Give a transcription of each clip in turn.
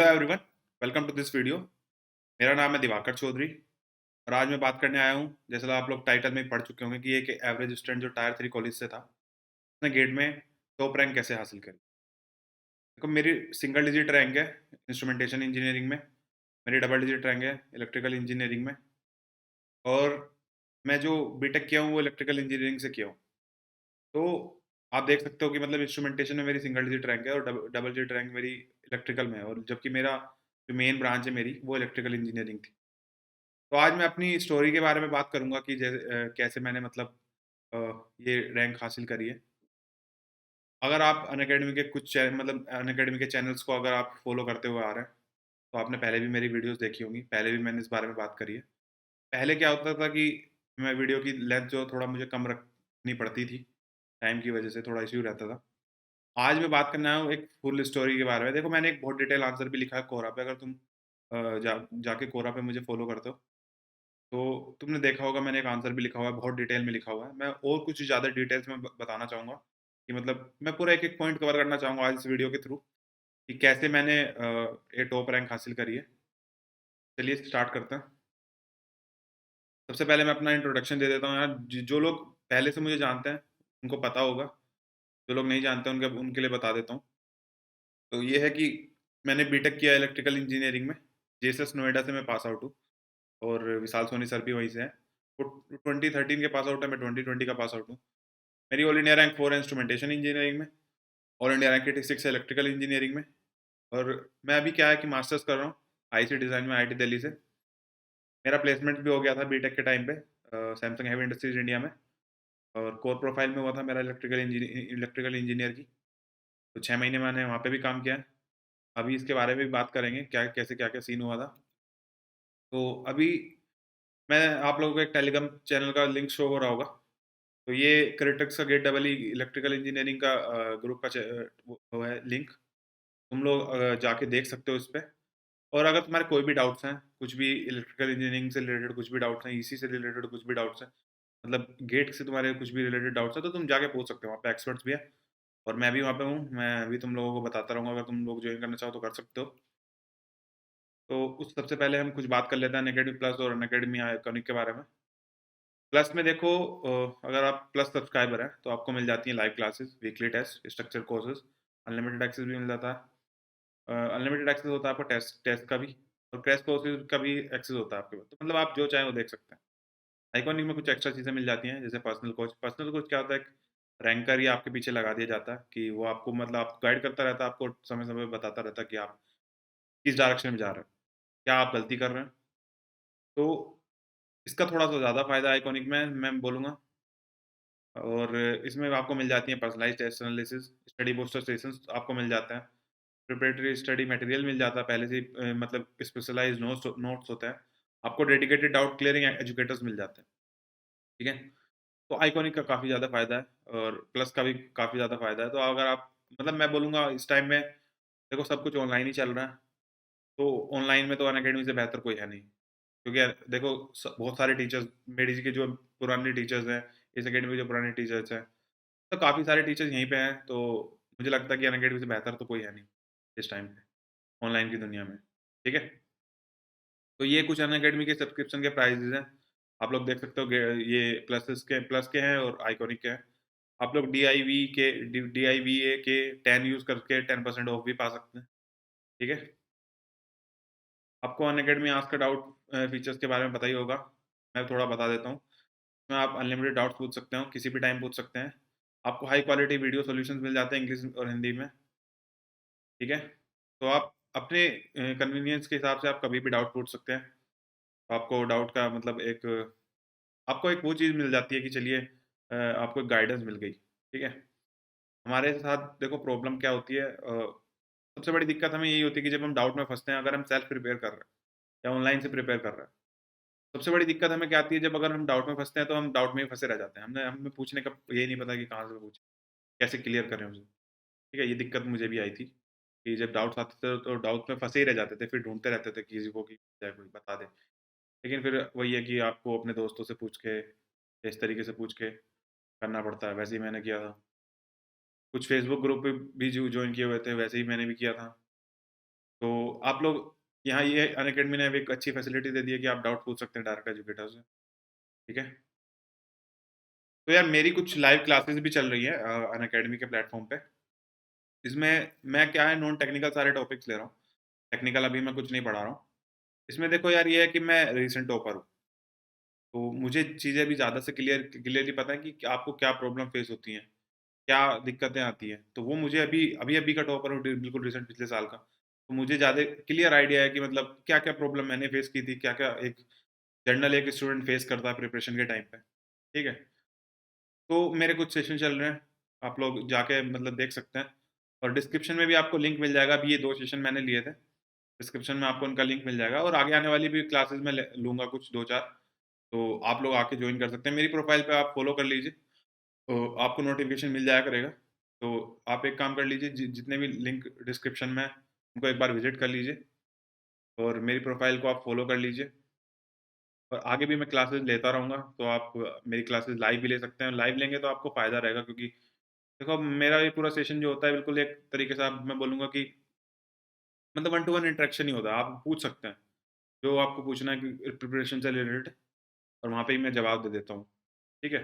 Hello everyone, welcome to this video. मेरा नाम है दिवाकर चौधरी और आज मैं बात करने आया हूँ, जैसा आप लोग टाइटल में पढ़ चुके होंगे कि एक एवरेज स्टूडेंट जो टायर 3 कॉलेज से था, उसने गेट में टॉप रैंक कैसे हासिल करी। देखो, मेरी सिंगल डिजिट रैंक है इंस्ट्रूमेंटेशन इंजीनियरिंग में, मेरी डबल डिजिट रैंक है इलेक्ट्रिकल इंजीनियरिंग में, और मैं जो बीटेक किया हूँ वो इलेक्ट्रिकल इंजीनियरिंग से किया हूँ। तो आप देख सकते हो कि मतलब इंस्ट्रूमेंटेशन में मेरी सिंगल डिजिट रैंक है और डबल डिजिट रैंक मेरी इलेक्ट्रिकल में है, और जबकि मेरा जो मेन ब्रांच है मेरी वो इलेक्ट्रिकल इंजीनियरिंग थी। तो आज मैं अपनी स्टोरी के बारे में बात करूँगा कि जैसे कैसे मैंने मतलब अ, ये रैंक हासिल करी है। अगर आप अनअकैडमी के कुछ मतलब अनअकैडमी के चैनल्स को अगर आप फॉलो करते हुए आ रहे हैं, तो आपने पहले भी मेरी वीडियोस देखी होंगी, पहले भी मैंने इस बारे में बात करी है। पहले क्या होता था कि मैं वीडियो की लेंथ जो थोड़ा मुझे कम रखनी पड़ती थी, टाइम की वजह से थोड़ा इश्यू रहता था। आज मैं बात करने आया हूँ एक फुल स्टोरी के बारे में। देखो, मैंने एक बहुत डिटेल आंसर भी लिखा है कोरा पे, अगर तुम जाके कोरा पे मुझे फॉलो करते हो तो तुमने देखा होगा मैंने एक आंसर भी लिखा हुआ है, बहुत डिटेल में लिखा हुआ है। मैं और कुछ ज़्यादा डिटेल्स में बताना चाहूँगा कि मतलब मैं पूरा एक-एक पॉइंट कवर करना चाहूँगा आज इस वीडियो के थ्रू कि कैसे मैंने ये टॉप रैंक हासिल करी है। चलिए स्टार्ट करते हैं। सबसे पहले मैं अपना इंट्रोडक्शन दे देता हूँ यार, ज जो लोग पहले से मुझे जानते हैं, उनको पता होगा। जो लोग नहीं जानते उनके उनके लिए बता देता हूँ। तो ये है कि मैंने बीटेक किया इलेक्ट्रिकल इंजीनियरिंग में, जेएसएस नोएडा से मैं पास आउट हूँ और विशाल सोनी सर भी वहीं से हैं। वो 2013 के पास आउट है, मैं 2020 का पास आउट हूँ। मेरी ऑल इंडिया रैंक 4 है इंस्ट्रूमेंटेशन इंजीनियरिंग में, ऑल इंडिया रैंक 86 है इलेक्ट्रिकल इंजीनियरिंग में, और मैं अभी क्या है कि मास्टर्स कर रहा हूँ आईसी डिज़ाइन में आईआईटी दिल्ली से। मेरा प्लेसमेंट भी हो गया था बीटेक के टाइम पे सैमसंग हेवी इंडस्ट्रीज इंडिया में, और कोर प्रोफाइल में हुआ था मेरा इलेक्ट्रिकल इंजीनियर की। तो 6 महीने मैंने वहाँ पे भी काम किया है। अभी इसके बारे में भी बात करेंगे, क्या कैसे क्या-क्या सीन हुआ था। तो अभी मैं आप लोगों को एक टेलीग्राम चैनल का लिंक शो हो रहा होगा। तो ये क्रिटेक्स का GATE double E electrical engineering का ग्रुप का वो है लिंक। तुम लोग जाके देख सकते हो इस पे। और अगर तुम्हारे कोई भी डाउट्स हैं, कुछ भी इलेक्ट्रिकल इंजीनियरिंग से रिलेटेड कुछ भी डाउट्स हैं, ईसी से रिलेटेड कुछ भी डाउट्स हैं, मतलब गेट से तुम्हारे कुछ भी रिलेटेड डाउट्स हैं, तो तुम जाके पूछ सकते हो, वहाँ पे एक्सपर्ट्स भी हैं और मैं भी वहाँ पे हूँ। मैं भी तुम लोगों को बताता रहूँगा, अगर तुम लोग ज्वाइन करना चाहो तो कर सकते हो। तो उस सबसे पहले हम कुछ बात कर लेते हैं अनअकैडमी प्लस और अनअकैडमी आइकॉनिक के बारे में। प्लस में देखो, अगर आप प्लस सब्सक्राइबर हैं तो आपको मिल जाती हैं live classes, weekly test, structure courses, unlimited access भी मिल जाता है। अनलिमिटेड एक्सेस होता है आपको टेस्ट टेस्ट का भी, और क्रैश कोर्सेज का भी एक्सेस होता है आपके पास। तो मतलब आप जो चाहें वो देख सकते हैं। आइकॉनिक में कुछ एक्स्ट्रा चीज़ें मिल जाती हैं, जैसे पर्सनल कोच क्या होता है, एक रैंकर ही आपके पीछे लगा दिया जाता है कि वो आपको मतलब आपको गाइड करता रहता है, आपको समय समय पे बताता रहता है कि आप किस डायरेक्शन में जा रहे हैं, क्या आप गलती कर रहे हैं। तो इसका थोड़ा सा ज़्यादा फ़ायदा आइकॉनिक में मैं बोलूँगा। और इसमें आपको मिल जाती हैं personalised test analysis, study booster sessions आपको मिल जाता है, प्रिपरेटरी स्टडी मटेरियल मिल जाता है पहले से ही, मतलब स्पेशलाइज़्ड नोट्स होते हैं। आपको डेडिकेटेड डाउट क्लियरिंग एजुकेटर्स मिल जाते हैं, ठीक है? तो आइकॉनिक का काफ़ी ज़्यादा फ़ायदा है और प्लस का भी काफ़ी ज़्यादा फ़ायदा है। तो अगर आप मतलब मैं बोलूँगा इस टाइम में देखो सब कुछ ऑनलाइन ही चल रहा है, तो ऑनलाइन में तो अनअकैडमी से बेहतर कोई है नहीं। क्योंकि देखो बहुत सारे टीचर्स, मेडी जी के जो पुराने टीचर्स हैं, इस अकेडमी के जो पुराने टीचर्स हैं, तो काफ़ी सारे टीचर्स यहीं पे हैं। तो मुझे लगता है कि अनअकैडमी से बेहतर तो कोई है नहीं इस टाइम पे ऑनलाइन की दुनिया में, ठीक है? तो ये कुछ अनअकैडमी के सब्सक्रिप्शन के प्राइसेज़ हैं। आप लोग देख सकते हो ये प्लस के हैं और आइकॉनिक के हैं। आप लोग डीआईवीए के 10 यूज़ करके 10% ऑफ भी पा सकते हैं, ठीक है? आपको Unacademy ask a doubt features के बारे में पता ही होगा। मैं थोड़ा बता देता हूँ। इसमें आप अनलिमिटेड डाउट्स पूछ सकते हो, किसी भी टाइम पूछ सकते हैं। आपको हाई क्वालिटी वीडियो सॉल्यूशंस मिल जाते हैं इंग्लिश और हिंदी में, ठीक है? तो आप अपने कन्वीनियंस के हिसाब से आप कभी भी डाउट पूछ सकते हैं। आपको डाउट का मतलब एक आपको एक वो चीज़ मिल जाती है कि चलिए आपको एक गाइडेंस मिल गई, ठीक है? हमारे साथ देखो प्रॉब्लम क्या होती है, सबसे बड़ी दिक्कत हमें यही होती है कि जब हम डाउट में फँसते हैं, अगर हम सेल्फ प्रिपेयर कर रहे हैं या ऑनलाइन से प्रिपेयर कर रहे हैं, सबसे बड़ी दिक्कत हमें क्या आती है, जब अगर हम डाउट में फँसते हैं तो हम डाउट में ही फँसे रह जाते हैं। हमें पूछने का यही नहीं पता कि कहाँ से पूछें, कैसे क्लियर करें उसे, ठीक है? ये दिक्कत मुझे भी आई थी कि जब डाउट्स आते थे तो डाउट में फँसे ही रह जाते थे, फिर ढूँढते रहते थे किसी को कि चाहे कोई बता दे। लेकिन फिर वही है कि आपको अपने दोस्तों से पूछ के, इस तरीके से पूछ के करना पड़ता है, वैसे ही मैंने किया था। कुछ फेसबुक ग्रुप पे भी जो जॉइन किए हुए थे, वैसे ही मैंने भी किया था। तो आप लोग यहाँ ये अनअकैडमी ने एक अच्छी फैसिलिटी दे दी है कि आप डाउट पूछ सकते हैं डायरेक्ट एजुकेटर से, ठीक है? तो यार मेरी कुछ लाइव क्लासेस भी चल रही है अनअकैडमी के प्लेटफ़ॉर्म पे। इसमें मैं क्या है नॉन टेक्निकल सारे टॉपिक्स ले रहा हूँ। टेक्निकल अभी मैं कुछ नहीं पढ़ा रहा हूँ। इसमें देखो यार ये है कि मैं रीसेंट टॉपर हूँ। तो मुझे चीज़ें अभी ज़्यादा से क्लियरली पता है कि आपको क्या प्रॉब्लम फेस होती हैं, क्या दिक्कतें आती हैं। तो वो मुझे अभी-अभी का टॉपर हूँ बिल्कुल रिसेंट पिछले साल का। तो मुझे ज़्यादा क्लियर आइडिया है कि मतलब क्या-क्या प्रॉब्लम मैंने फेस की थी, क्या-क्या एक जनरल एक स्टूडेंट फेस करता है प्रिपरेशन के टाइम पे। ठीक है? तो मेरे कुछ सेशन चल रहे हैं, आप लोग जाके मतलब देख सकते हैं और डिस्क्रिप्शन में भी आपको लिंक मिल जाएगा। अभी ये 2 सेशन मैंने लिए थे, डिस्क्रिप्शन में आपको उनका लिंक मिल जाएगा और आगे आने वाली भी क्लासेस मैं लूँगा कुछ 2-4, तो आप लोग आके ज्वाइन कर सकते हैं। मेरी प्रोफाइल पे आप फॉलो कर लीजिए, तो आपको नोटिफिकेशन मिल जाया करेगा। तो आप एक काम कर लीजिए, जितने भी लिंक डिस्क्रिप्शन में हैं, उनको एक बार विजिट कर लीजिए और मेरी प्रोफाइल को आप फॉलो कर लीजिए। और आगे भी मैं क्लासेस लेता रहूँगा, तो आप मेरी क्लासेस लाइव भी ले सकते हैं। लाइव लेंगे तो आपको फ़ायदा रहेगा, क्योंकि देखो अब मेरा ये पूरा सेशन जो होता है बिल्कुल एक तरीके से आप मैं बोलूँगा कि मतलब वन टू वन इंटरेक्शन ही होता है। आप पूछ सकते हैं, जो आपको पूछना है कि प्रिपरेशन से रिलेटेड, और वहाँ पे ही मैं जवाब दे देता हूँ। ठीक है?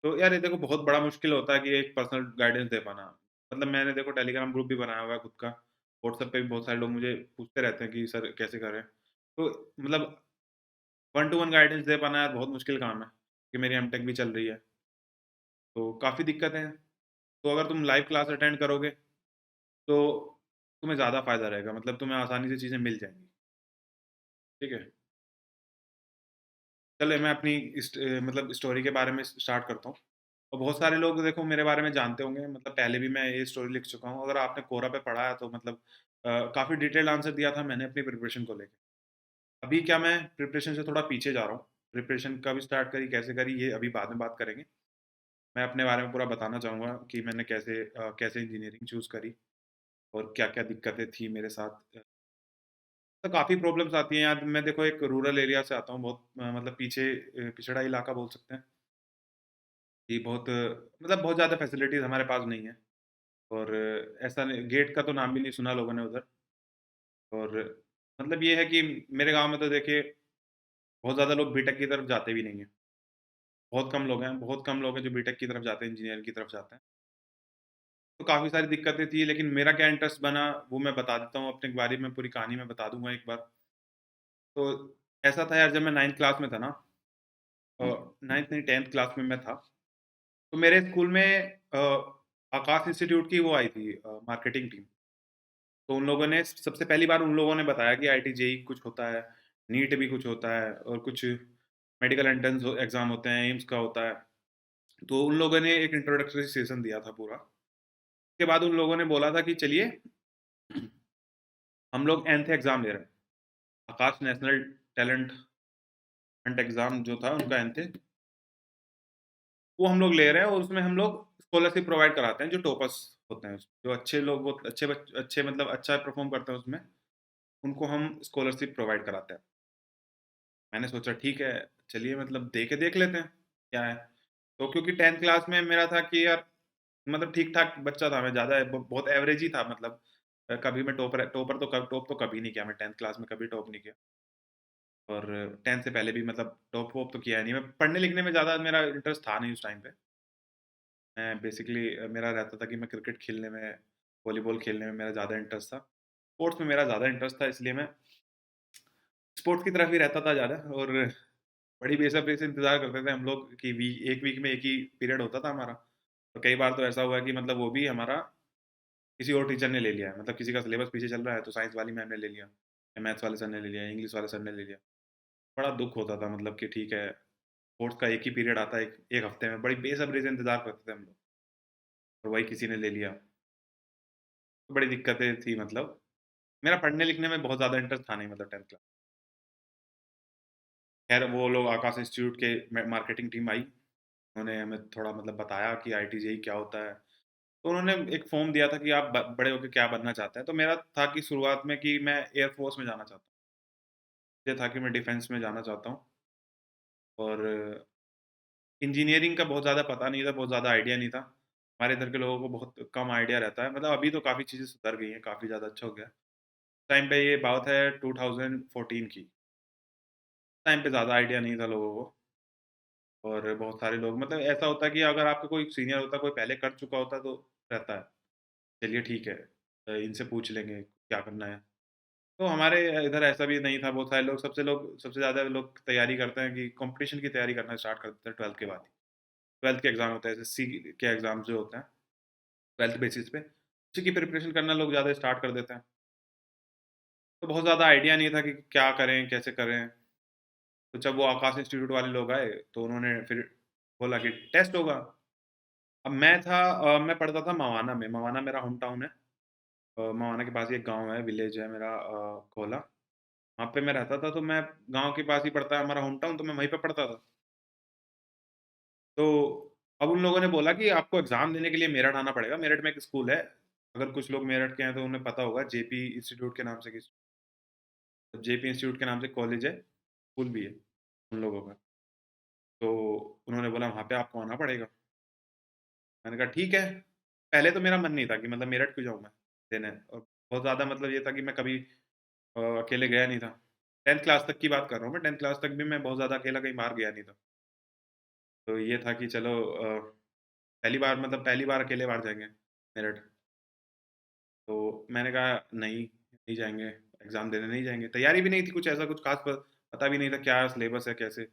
तो यार ये देखो बहुत बड़ा मुश्किल होता है कि एक पर्सनल गाइडेंस दे पाना। मतलब मैंने देखो टेलीग्राम ग्रुप भी बनाया हुआ है खुद का, व्हाट्सएप पे भी बहुत सारे लोग मुझे पूछते रहते हैं कि सर कैसे करें? तो मतलब वन टू वन गाइडेंस दे पाना यार बहुत मुश्किल काम है, कि मेरी एमटेक भी चल रही है, तो काफ़ी दिक्कतें हैं। तो अगर तुम लाइव क्लास अटेंड करोगे, तो तुम्हें ज़्यादा फ़ायदा रहेगा, मतलब तुम्हें आसानी से चीज़ें मिल जाएँगी, ठीक है? चलिए मैं अपनी मतलब स्टोरी के बारे में स्टार्ट करता हूँ। और बहुत सारे लोग देखो मेरे बारे में जानते होंगे, मतलब पहले भी मैं ये स्टोरी लिख चुका हूँ। अगर आपने कोरा पे पढ़ा है तो मतलब काफ़ी डिटेल्ड आंसर दिया था मैंने अपनी प्रिपरेशन को लेके। अभी क्या मैं प्रिपरेशन से थोड़ा पीछे जा रहा हूँ। प्रिपरेशन कब स्टार्ट करी, कैसे करी, ये अभी बाद में बात करेंगे। मैं अपने बारे में पूरा बताना चाहूँगा कि मैंने कैसे इंजीनियरिंग चूज़ करी और क्या-क्या दिक्कतें थी मेरे साथ। तो काफ़ी प्रॉब्लम्स आती हैं यार। मैं देखो एक रूरल एरिया से आता हूँ, बहुत मतलब पीछे पिछड़ा इलाका बोल सकते हैं कि बहुत मतलब बहुत ज़्यादा फैसिलिटीज़ हमारे पास नहीं है। और ऐसा नहीं, गेट का तो नाम भी नहीं सुना लोगों ने उधर। और मतलब ये है कि मेरे गाँव में तो देखिए बहुत ज़्यादा लोग बीटेक की तरफ जाते भी नहीं हैं। बहुत कम लोग हैं जो बीटेक की तरफ जाते हैं, इंजीनियरिंग की तरफ जाते हैं। तो काफ़ी सारी दिक्कतें थी, लेकिन मेरा क्या इंटरेस्ट बना वो मैं बता देता हूँ अपने बारे में, पूरी कहानी मैं बता दूँगा एक बार। तो ऐसा था यार, जब मैं 9th क्लास में था ना, 9th नहीं 10th क्लास में मैं था, तो मेरे स्कूल में आकाश इंस्टीट्यूट की वो आई थी मार्केटिंग टीम। तो उन लोगों ने सबसे पहली बार उन लोगों ने बताया कि आईआईटी जेईई कुछ होता है, नीट भी कुछ होता है और कुछ मेडिकल एंट्रेंस एग्ज़ाम होते हैं, एम्स का होता है। तो उन लोगों ने एक इंट्रोडक्टरी सेशन दिया था पूरा। उसके बाद उन लोगों ने बोला था कि चलिए हम लोग 9th एग्ज़ाम ले रहे हैं। आकाश नेशनल टैलेंट हंट एग्ज़ाम जो था उनका 9th, वो हम लोग ले रहे हैं और उसमें हम लोग स्कॉलरशिप प्रोवाइड कराते हैं जो टॉपर्स होते हैं। जो अच्छे लोग अच्छे मतलब अच्छा परफ़ॉर्म करते हैं उसमें, उनको हम स्कॉलरशिप प्रोवाइड कराते हैं। मैंने सोचा ठीक है, चलिए मतलब दे के देख लेते हैं, क्या है। तो क्योंकि 10th क्लास में मेरा था कि यार मतलब ठीक-ठाक बच्चा था मैं, ज़्यादा बहुत एवरेज ही था मतलब। कभी मैं टॉप तो कभी नहीं किया मैं 10th क्लास में, कभी टॉप नहीं किया। और 10th से पहले भी मतलब टॉप-वॉप तो किया नहीं। मैं पढ़ने-लिखने में ज़्यादा मेरा इंटरेस्ट था नहीं उस टाइम पे। मैं बेसिकली मेरा रहता था कि मैं क्रिकेट खेलने में, वॉलीबॉल खेलने में मेरा ज़्यादा इंटरेस्ट था। स्पोर्ट्स में मेरा ज़्यादा इंटरेस्ट था, इसलिए मैं स्पोर्ट्स की तरफ ही रहता था ज़्यादा। और बड़ी बेसब्री से इंतज़ार करते थे हम लोग कि 1 वीक में 1 ही पीरियड होता था हमारा। तो कई बार तो ऐसा हुआ है कि मतलब वो भी हमारा किसी और टीचर ने ले लिया है। मतलब किसी का सिलेबस पीछे चल रहा है तो साइंस वाली मैम ने ले लिया, या मैथ्स वाले सर ने ले लिया, इंग्लिश वाले सर ने ले लिया। बड़ा दुःख होता था मतलब कि ठीक है, स्पोर्ट्स का 1 ही पीरियड आता है 1 हफ्ते में। बड़ी बेसब्री से इंतज़ार करते थे हम लोग, और वही किसी ने ले लिया। तो बड़ी दिक्कतें थी मतलब। मेरा पढ़ने-लिखने में बहुत ज़्यादा इंटरेस्ट था नहीं मतलब 10th क्लास। खैर वो लोग आकाश इंस्टीट्यूट के मार्केटिंग टीम आई। उन्होंने हमें थोड़ा मतलब बताया कि आईआईटी जेईई क्या होता है। तो उन्होंने एक फ़ॉर्म दिया था कि आप बड़े होके क्या बनना चाहते हैं। तो मेरा था कि शुरुआत में कि मैं एयर फ़ोर्स में जाना चाहता हूँ। ये था कि मैं डिफेंस में जाना चाहता हूँ। और इंजीनियरिंग का बहुत ज़्यादा पता नहीं था, बहुत ज़्यादा आइडिया नहीं था। हमारे इधर के लोगों को बहुत कम आइडिया रहता है। मतलब अभी तो काफ़ी चीज़ें सुधर गई हैं, काफ़ी ज़्यादा अच्छा हो गया है। टाइम पे ये बात है 2014 की। टाइम पे ज़्यादा आइडिया नहीं था लोगों को, और बहुत सारे लोग मतलब ऐसा होता है कि अगर आपका कोई सीनियर होता, कोई पहले कर चुका होता तो रहता है, चलिए ठीक है, इनसे पूछ लेंगे क्या करना है। तो हमारे इधर ऐसा भी नहीं था, बहुत सारे लोग सबसे ज़्यादा लोग तैयारी करते हैं कि कॉम्पिटिशन की तैयारी करना स्टार्ट कर देते हैं 12th के बाद ही। 12th के एग्ज़ाम होते हैं, एसएससी के एग्ज़ाम्स जो होते हैं 12th बेसिस पे, उसी की प्रिपरेशन करना लोग ज़्यादा स्टार्ट कर देते हैं। तो बहुत ज़्यादा आइडिया नहीं था कि क्या करें, कैसे करें? तो जब वो आकाश इंस्टीट्यूट वाले लोग आए, तो उन्होंने फिर बोला कि टेस्ट होगा। अब मैं पढ़ता था मवाना में, मवाना मेरा होम टाउन है। मवाना के पास ही एक गाँव है, विलेज है मेरा, कोला। वहाँ पे मैं रहता था, तो मैं गाँव के पास ही पड़ता है हमारा होम टाउन, तो मैं वहीं पे पढ़ता था। तो अब उन लोगों ने बोला कि आपको एग्ज़ाम देने के लिए मेरठ आना पड़ेगा। मेरठ में एक स्कूल है, अगर कुछ लोग मेरठ के हैं तो उन्हें पता होगा, जेपी इंस्टीट्यूट के नाम से जेपी इंस्टीट्यूट के नाम से कॉलेज है, स्कूल भी है उन लोगों का। तो उन्होंने बोला वहाँ पे आपको आना पड़ेगा। मैंने कहा ठीक है। पहले तो मेरा मन नहीं था कि मतलब मेरठ क्यों जाऊँ मैं देने, और बहुत ज़्यादा मतलब ये था कि मैं कभी अकेले गया नहीं था। 10th क्लास तक की बात कर रहा हूँ मैं, 10th क्लास तक भी मैं बहुत ज़्यादा अकेला कहीं बाहर गया नहीं था। तो ये था कि चलो, पहली बार अकेले बाहर जाएँगे मेरठ। तो मैंने कहा नहीं, नहीं जाएँगे, एग्ज़ाम देने नहीं जाएँगे। तैयारी भी नहीं थी कुछ ऐसा, कुछ ख़ास पता भी नहीं था क्या सिलेबस है, कैसे।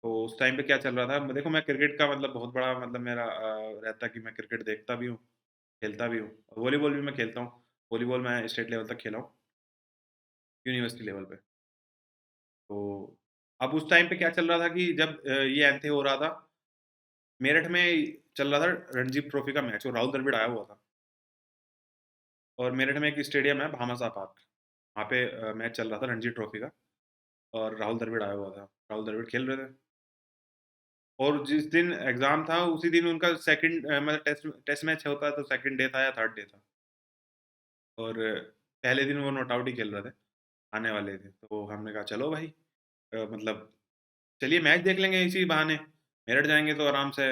तो उस टाइम पे क्या चल रहा था, देखो मैं क्रिकेट का मतलब बहुत बड़ा मतलब मेरा रहता है कि मैं क्रिकेट देखता भी हूँ, खेलता भी हूँ। वॉलीबॉल भी मैं खेलता हूँ। वॉलीबॉल मैं स्टेट लेवल तक खेला हूँ, यूनिवर्सिटी लेवल पे। तो अब उस टाइम पे क्या चल रहा था कि जब ये एंथे हो रहा था, मेरठ में चल रहा था रणजी ट्रॉफी का मैच, और राहुल द्रविड़ आया हुआ था। और मेरठ में एक स्टेडियम है भामाशाह पार्क, वहाँ पे मैच चल रहा था रणजी ट्रॉफी का, और राहुल द्रविड़ आया हुआ था। राहुल द्रविड़ खेल रहे थे, और जिस दिन एग्ज़ाम था उसी दिन उनका सेकंड मतलब टेस्ट मैच होता है, तो सेकंड डे था या थर्ड डे था। और पहले दिन वो नॉट आउट ही खेल रहे थे, आने वाले थे। तो हमने कहा चलो भाई, मतलब चलिए मैच देख लेंगे इसी बहाने। मेरठ जाएँगे तो आराम से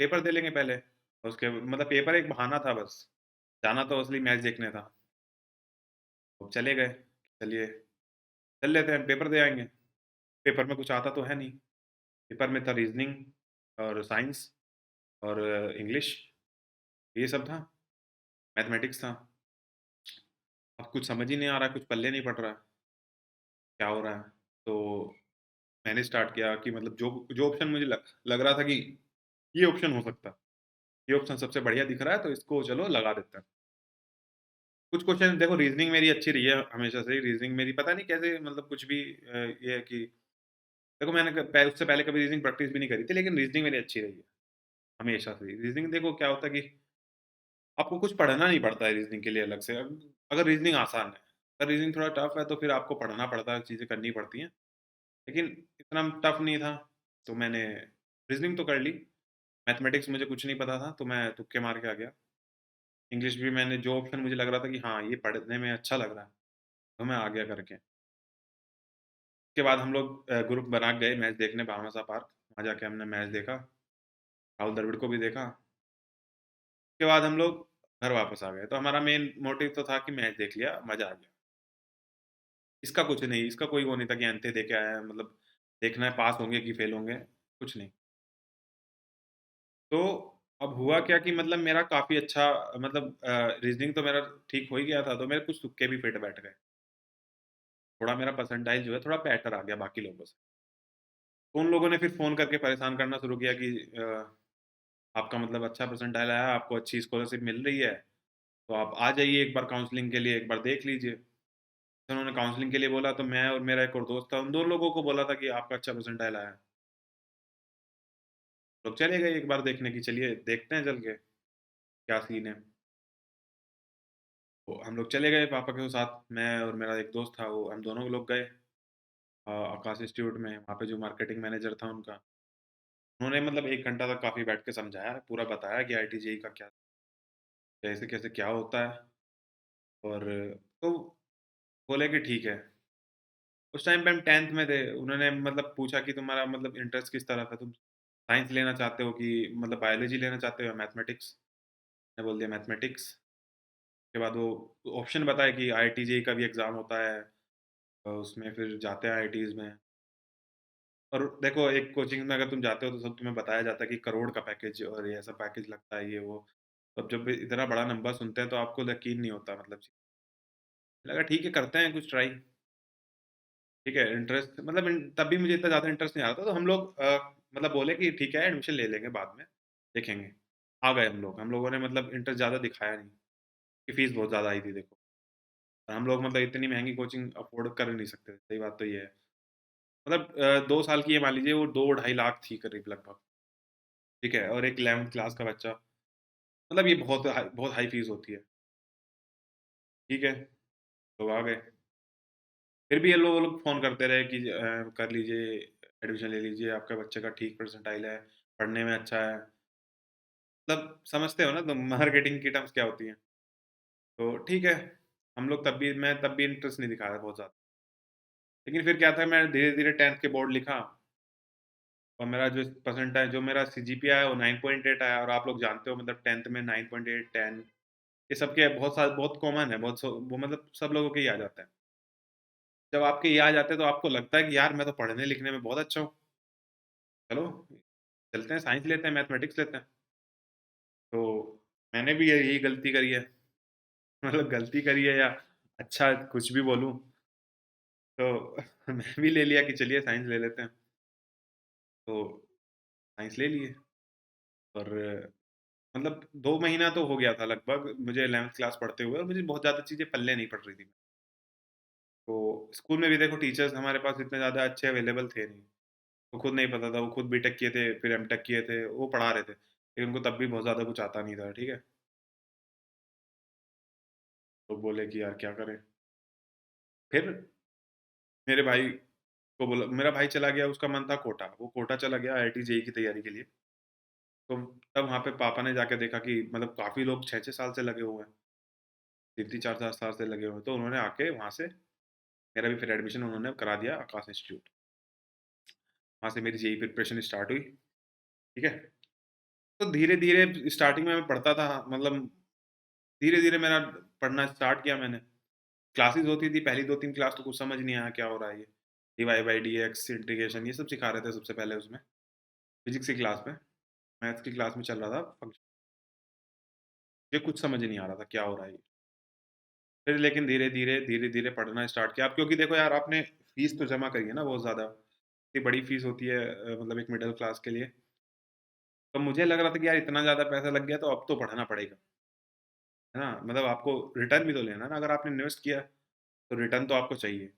पेपर दे लेंगे पहले। उसके मतलब पेपर एक बहाना था बस, जाना तो असली मैच देखने था। तो चले गए, चलिए चल लेते हैं, पेपर दे आएँगे। पेपर में कुछ आता तो है नहीं। पेपर में था रीज़निंग और साइंस और इंग्लिश, ये सब था। मैथमेटिक्स था। अब कुछ समझ ही नहीं आ रहा है, कुछ पल्ले नहीं पड़ रहा है, क्या हो रहा है? तो मैंने स्टार्ट किया कि मतलब जो जो ऑप्शन मुझे लग रहा था कि ये ऑप्शन हो सकता है, ये ऑप्शन सबसे बढ़िया दिख रहा है, तो इसको चलो लगा देते हैं। कुछ क्वेश्चन देखो, रीज़निंग मेरी अच्छी रही है हमेशा से ही, रीज़निंग मेरी पता नहीं कैसे मतलब कुछ भी ये है कि देखो मैंने उससे पहले कभी रीज़निंग प्रैक्टिस भी नहीं करी थी, लेकिन रीज़निंग मेरी अच्छी रही है, हमेशा से ही। रीज़निंग देखो क्या होता है कि आपको कुछ पढ़ना नहीं पड़ता है रीज़निंग के लिए अलग से। अगर रीज़निंग आसान है, अगर रीज़निंग थोड़ा टफ है तो फिर आपको पढ़ना पड़ता है, चीज़ें करनी पड़ती हैं। लेकिन इतना टफ नहीं था, तो मैंने रीज़निंग तो कर ली। मैथमेटिक्स मुझे कुछ नहीं पता था, तो मैं तुक्के मार के आ गया। इंग्लिश भी मैंने जो ऑप्शन मुझे लग रहा था कि हाँ, ये पढ़ने में अच्छा लग रहा है, तो मैं आ गया करके। उसके बाद हम लोग ग्रुप बना के गए मैच देखने भामाशाह पार्क। वहाँ जाके हमने मैच देखा, राहुल द्रविड़ को भी देखा। उसके बाद हम लोग घर वापस आ गए। तो हमारा मेन मोटिव तो था कि मैच देख लिया, मज़ा आ गया। इसका कुछ नहीं, इसका कोई वो नहीं था कि अंते दे के आए हैं, मतलब देखना है पास होंगे कि फेल होंगे, कुछ नहीं। तो अब हुआ क्या कि मतलब मेरा काफ़ी अच्छा मतलब रीज़निंग तो मेरा ठीक हो ही गया था, तो मेरे कुछ तुक्के भी फिट बैठ गए। थोड़ा मेरा परसेंटाइल जो है थोड़ा बेटर आ गया बाकी लोगों से। तो उन लोगों ने फिर फ़ोन करके परेशान करना शुरू किया कि आपका मतलब अच्छा परसेंटाइल आया, आपको अच्छी स्कॉलरशिप मिल रही है, तो आप आ जाइए एक बार काउंसलिंग के लिए, एक बार देख लीजिए। तो उन्होंने काउंसलिंग के लिए बोला, तो मैं और मेरा एक और दोस्त था, उन 2 लोगों को बोला था कि आपका अच्छा परसेंटाइल आया है। लोग चले गए एक बार देखने की, चलिए देखते हैं चल के, क्या सीन है। तो हम लोग चले गए पापा के साथ, मैं और मेरा एक दोस्त था, वो हम दोनों लोग गए आकाश इंस्टीट्यूट में। वहाँ पे जो मार्केटिंग मैनेजर था उनका, उन्होंने मतलब 1 घंटा तक काफ़ी बैठ के समझाया, पूरा बताया कि आईटीजेई का क्या कैसे-कैसे क्या होता है। और तो बोले कि ठीक है। उस टाइम पे हम 10th में थे, उन्होंने मतलब पूछा कि तुम्हारा मतलब इंटरेस्ट किस तरफ है? तुम साइंस लेना चाहते हो कि मतलब बायोलॉजी लेना चाहते हो या मैथमेटिक्स? मैंने बोल दिया मैथमेटिक्स। उसके बाद वो ऑप्शन बताए कि आईआईटी जेईई का भी एग्ज़ाम होता है, उसमें फिर जाते हैं आईआईटीज़ में। और देखो एक कोचिंग में अगर तुम जाते हो तो सब तुम्हें बताया जाता है कि करोड़ का पैकेज और ये ऐसा पैकेज लगता है ये वो। अब जब इतना बड़ा नंबर सुनते हैं तो आपको यकीन नहीं होता, मतलब लगा ठीक है करते हैं कुछ ट्राई। ठीक है, इंटरेस्ट मतलब तब भी मुझे इतना ज़्यादा इंटरेस्ट नहीं आ रहा था, तो हम लोग मतलब बोले कि ठीक है एडमिशन ले लेंगे बाद में, देखेंगे। आ गए हम लोगों ने मतलब इंटरेस्ट ज़्यादा दिखाया नहीं, कि फीस बहुत ज़्यादा आई थी देखो। और हम लोग मतलब इतनी महंगी कोचिंग अफोर्ड कर नहीं सकते, सही बात तो ये है। मतलब 2 साल की ये मान लीजिए वो 2 ढाई लाख थी करीब लगभग। ठीक है, और एक 11th क्लास का बच्चा, मतलब ये बहुत हाई फीस होती है। ठीक है, लोग आ गए। फिर भी ये लोग वो लोग फ़ोन करते रहे कि कर लीजिए, एडमिशन ले लीजिए, आपके बच्चे का ठीक परसेंटाइल है, पढ़ने में अच्छा है। मतलब समझते हो ना तुम मार्केटिंग की टर्म्स क्या होती हैं। तो ठीक है, हम लोग तब भी इंटरेस्ट नहीं दिखाया बहुत ज़्यादा। लेकिन फिर क्या था, मैं धीरे-धीरे 10th के बोर्ड लिखा, और मेरा जो परसेंटाइल जो मेरा सीजीपीए आया वो 9.8 आया, और आप लोग जानते हो मतलब 10th में 9.8, 10 ये सबके बहुत कॉमन है, वो मतलब सब लोगों के ही आ जाता है। जब आपके ये आ जाते हैं तो आपको लगता है कि यार मैं तो पढ़ने लिखने में बहुत अच्छा हूँ, चलो चलते हैं साइंस लेते हैं, मैथमेटिक्स लेते हैं। तो मैंने भी यही गलती करी है। मतलब गलती करी है या अच्छा कुछ भी बोलूँ, तो मैं भी ले लिया कि चलिए साइंस ले लेते हैं। तो साइंस ले लिए, और मतलब 2 महीना तो हो गया था लगभग मुझे 11th क्लास पढ़ते हुए, और मुझे बहुत ज़्यादा चीज़ें पल्ले नहीं पड़ रही थी। तो स्कूल में भी देखो टीचर्स हमारे पास इतने ज़्यादा अच्छे अवेलेबल थे नहीं। वो खुद नहीं पता था, वो खुद बीटेक किए थे, फिर एमटेक किए थे, वो पढ़ा रहे थे। लेकिन उनको तब भी बहुत ज़्यादा कुछ आता नहीं था, ठीक है? तो बोले कि यार क्या करें? फिर मेरे भाई को बोला, मेरा भाई चला गया, उसका मन था कोटा, वो कोटा चला गया आईआईटी जेईई की तैयारी के लिए। तो तब वहाँ पे पापा ने जाके देखा कि मतलब काफ़ी लोग 6-6 साल से लगे हुए हैं, 3-3 4-4 साल से लगे हुए हैं। तो उन्होंने आके वहाँ से मेरा भी फिर एडमिशन उन्होंने करा दिया आकाश इंस्टीट्यूट। वहाँ से मेरी जेईई प्रिपरेशन स्टार्ट हुई, ठीक है? तो धीरे-धीरे स्टार्टिंग में मैं पढ़ता था, मतलब धीरे-धीरे मेरा पढ़ना स्टार्ट किया मैंने। क्लासेस होती थी, पहली 2-3 क्लास तो कुछ समझ नहीं आया क्या हो रहा है ये। डीवाई बाई डीएक्स, इंटीग्रेशन, ये सब सिखा रहे थे सबसे पहले उसमें, फिज़िक्स की क्लास में। मैथ्स की क्लास में चल रहा था फंक्शन, मुझे कुछ समझ नहीं आ रहा था क्या हो रहा है ये। फिर लेकिन धीरे-धीरे पढ़ना स्टार्ट किया। अब क्योंकि देखो यार आपने फीस तो जमा करी है ना बहुत ज़्यादा, इतनी बड़ी फीस होती है मतलब एक मिडल क्लास के लिए। तो मुझे लग रहा था कि यार इतना ज़्यादा पैसा लग गया तो अब तो पढ़ना पड़ेगा, है ना? मतलब आपको रिटर्न भी तो लेना है ना, अगर आपने इन्वेस्ट किया तो रिटर्न तो आपको चाहिए।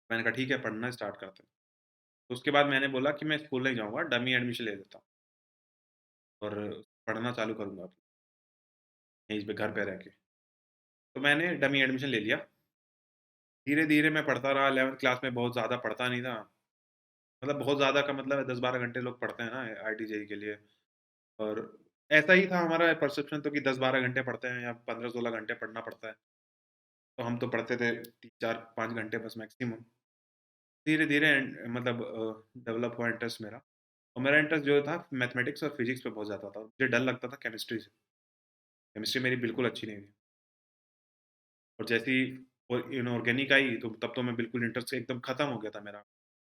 मैंने कहा ठीक है पढ़ना स्टार्ट करते हैं। तो उसके बाद मैंने बोला कि मैं स्कूल नहीं जाऊँगा, डमी एडमिशन ले लेता हूँ और पढ़ना चालू करूँगा यहीं पे घर पे रह के। तो मैंने डमी एडमिशन ले लिया। धीरे-धीरे मैं पढ़ता रहा, 11th क्लास में बहुत ज़्यादा पढ़ता नहीं था। मतलब बहुत ज़्यादा का मतलब है 10-12 घंटे लोग पढ़ते हैं ना आईआईटी जेईई के लिए, और ऐसा ही था हमारा परसेप्शन, तो कि 10-12 घंटे पढ़ते हैं या 15-16 घंटे पढ़ना पड़ता है। तो हम तो पढ़ते थे 3-4-5 घंटे बस मैक्सिमम। धीरे-धीरे मतलब डेवलप हुआ इंटरेस्ट मेरा, और मेरा इंटरेस्ट जो था मैथमेटिक्स और फिजिक्स पे बहुत ज़्यादा था। मुझे डर लगता था केमिस्ट्री से, केमिस्ट्री मेरी बिल्कुल अच्छी नहीं थी। और जैसे ही और इनऑर्गेनिक आई तो तब तो मैं बिल्कुल इंटरेस्ट एकदम खत्म हो गया था मेरा।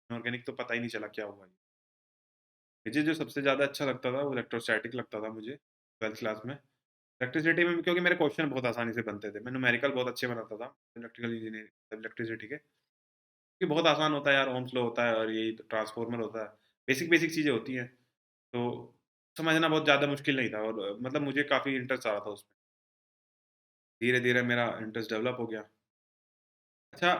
इनऑर्गेनिक तो पता ही नहीं चला क्या हुआ। मुझे जो सबसे ज़्यादा अच्छा लगता था वो इलेक्ट्रोस्टैटिक लगता था मुझे 12th क्लास में। इलेक्ट्रिसिटी में भी क्योंकि मेरे क्वेश्चन बहुत आसानी से बनते थे। मैं न्यूमेरिकल बहुत अच्छे बनाता था, इलेक्ट्रिकल इंजीनियरिंग इलेक्ट्रिसिटी के। ये बहुत आसान होता है यार, ओह्म्स लॉ होता है और यही ट्रांसफार्मर होता है। बेसिक-बेसिक चीज़ें होती हैं। तो समझना बहुत ज़्यादा मुश्किल नहीं था, और मतलब मुझे काफ़ी इंटरेस्ट आ रहा था उसमें। धीरे-धीरे मेरा इंटरेस्ट डेवलप हो गया। अच्छा,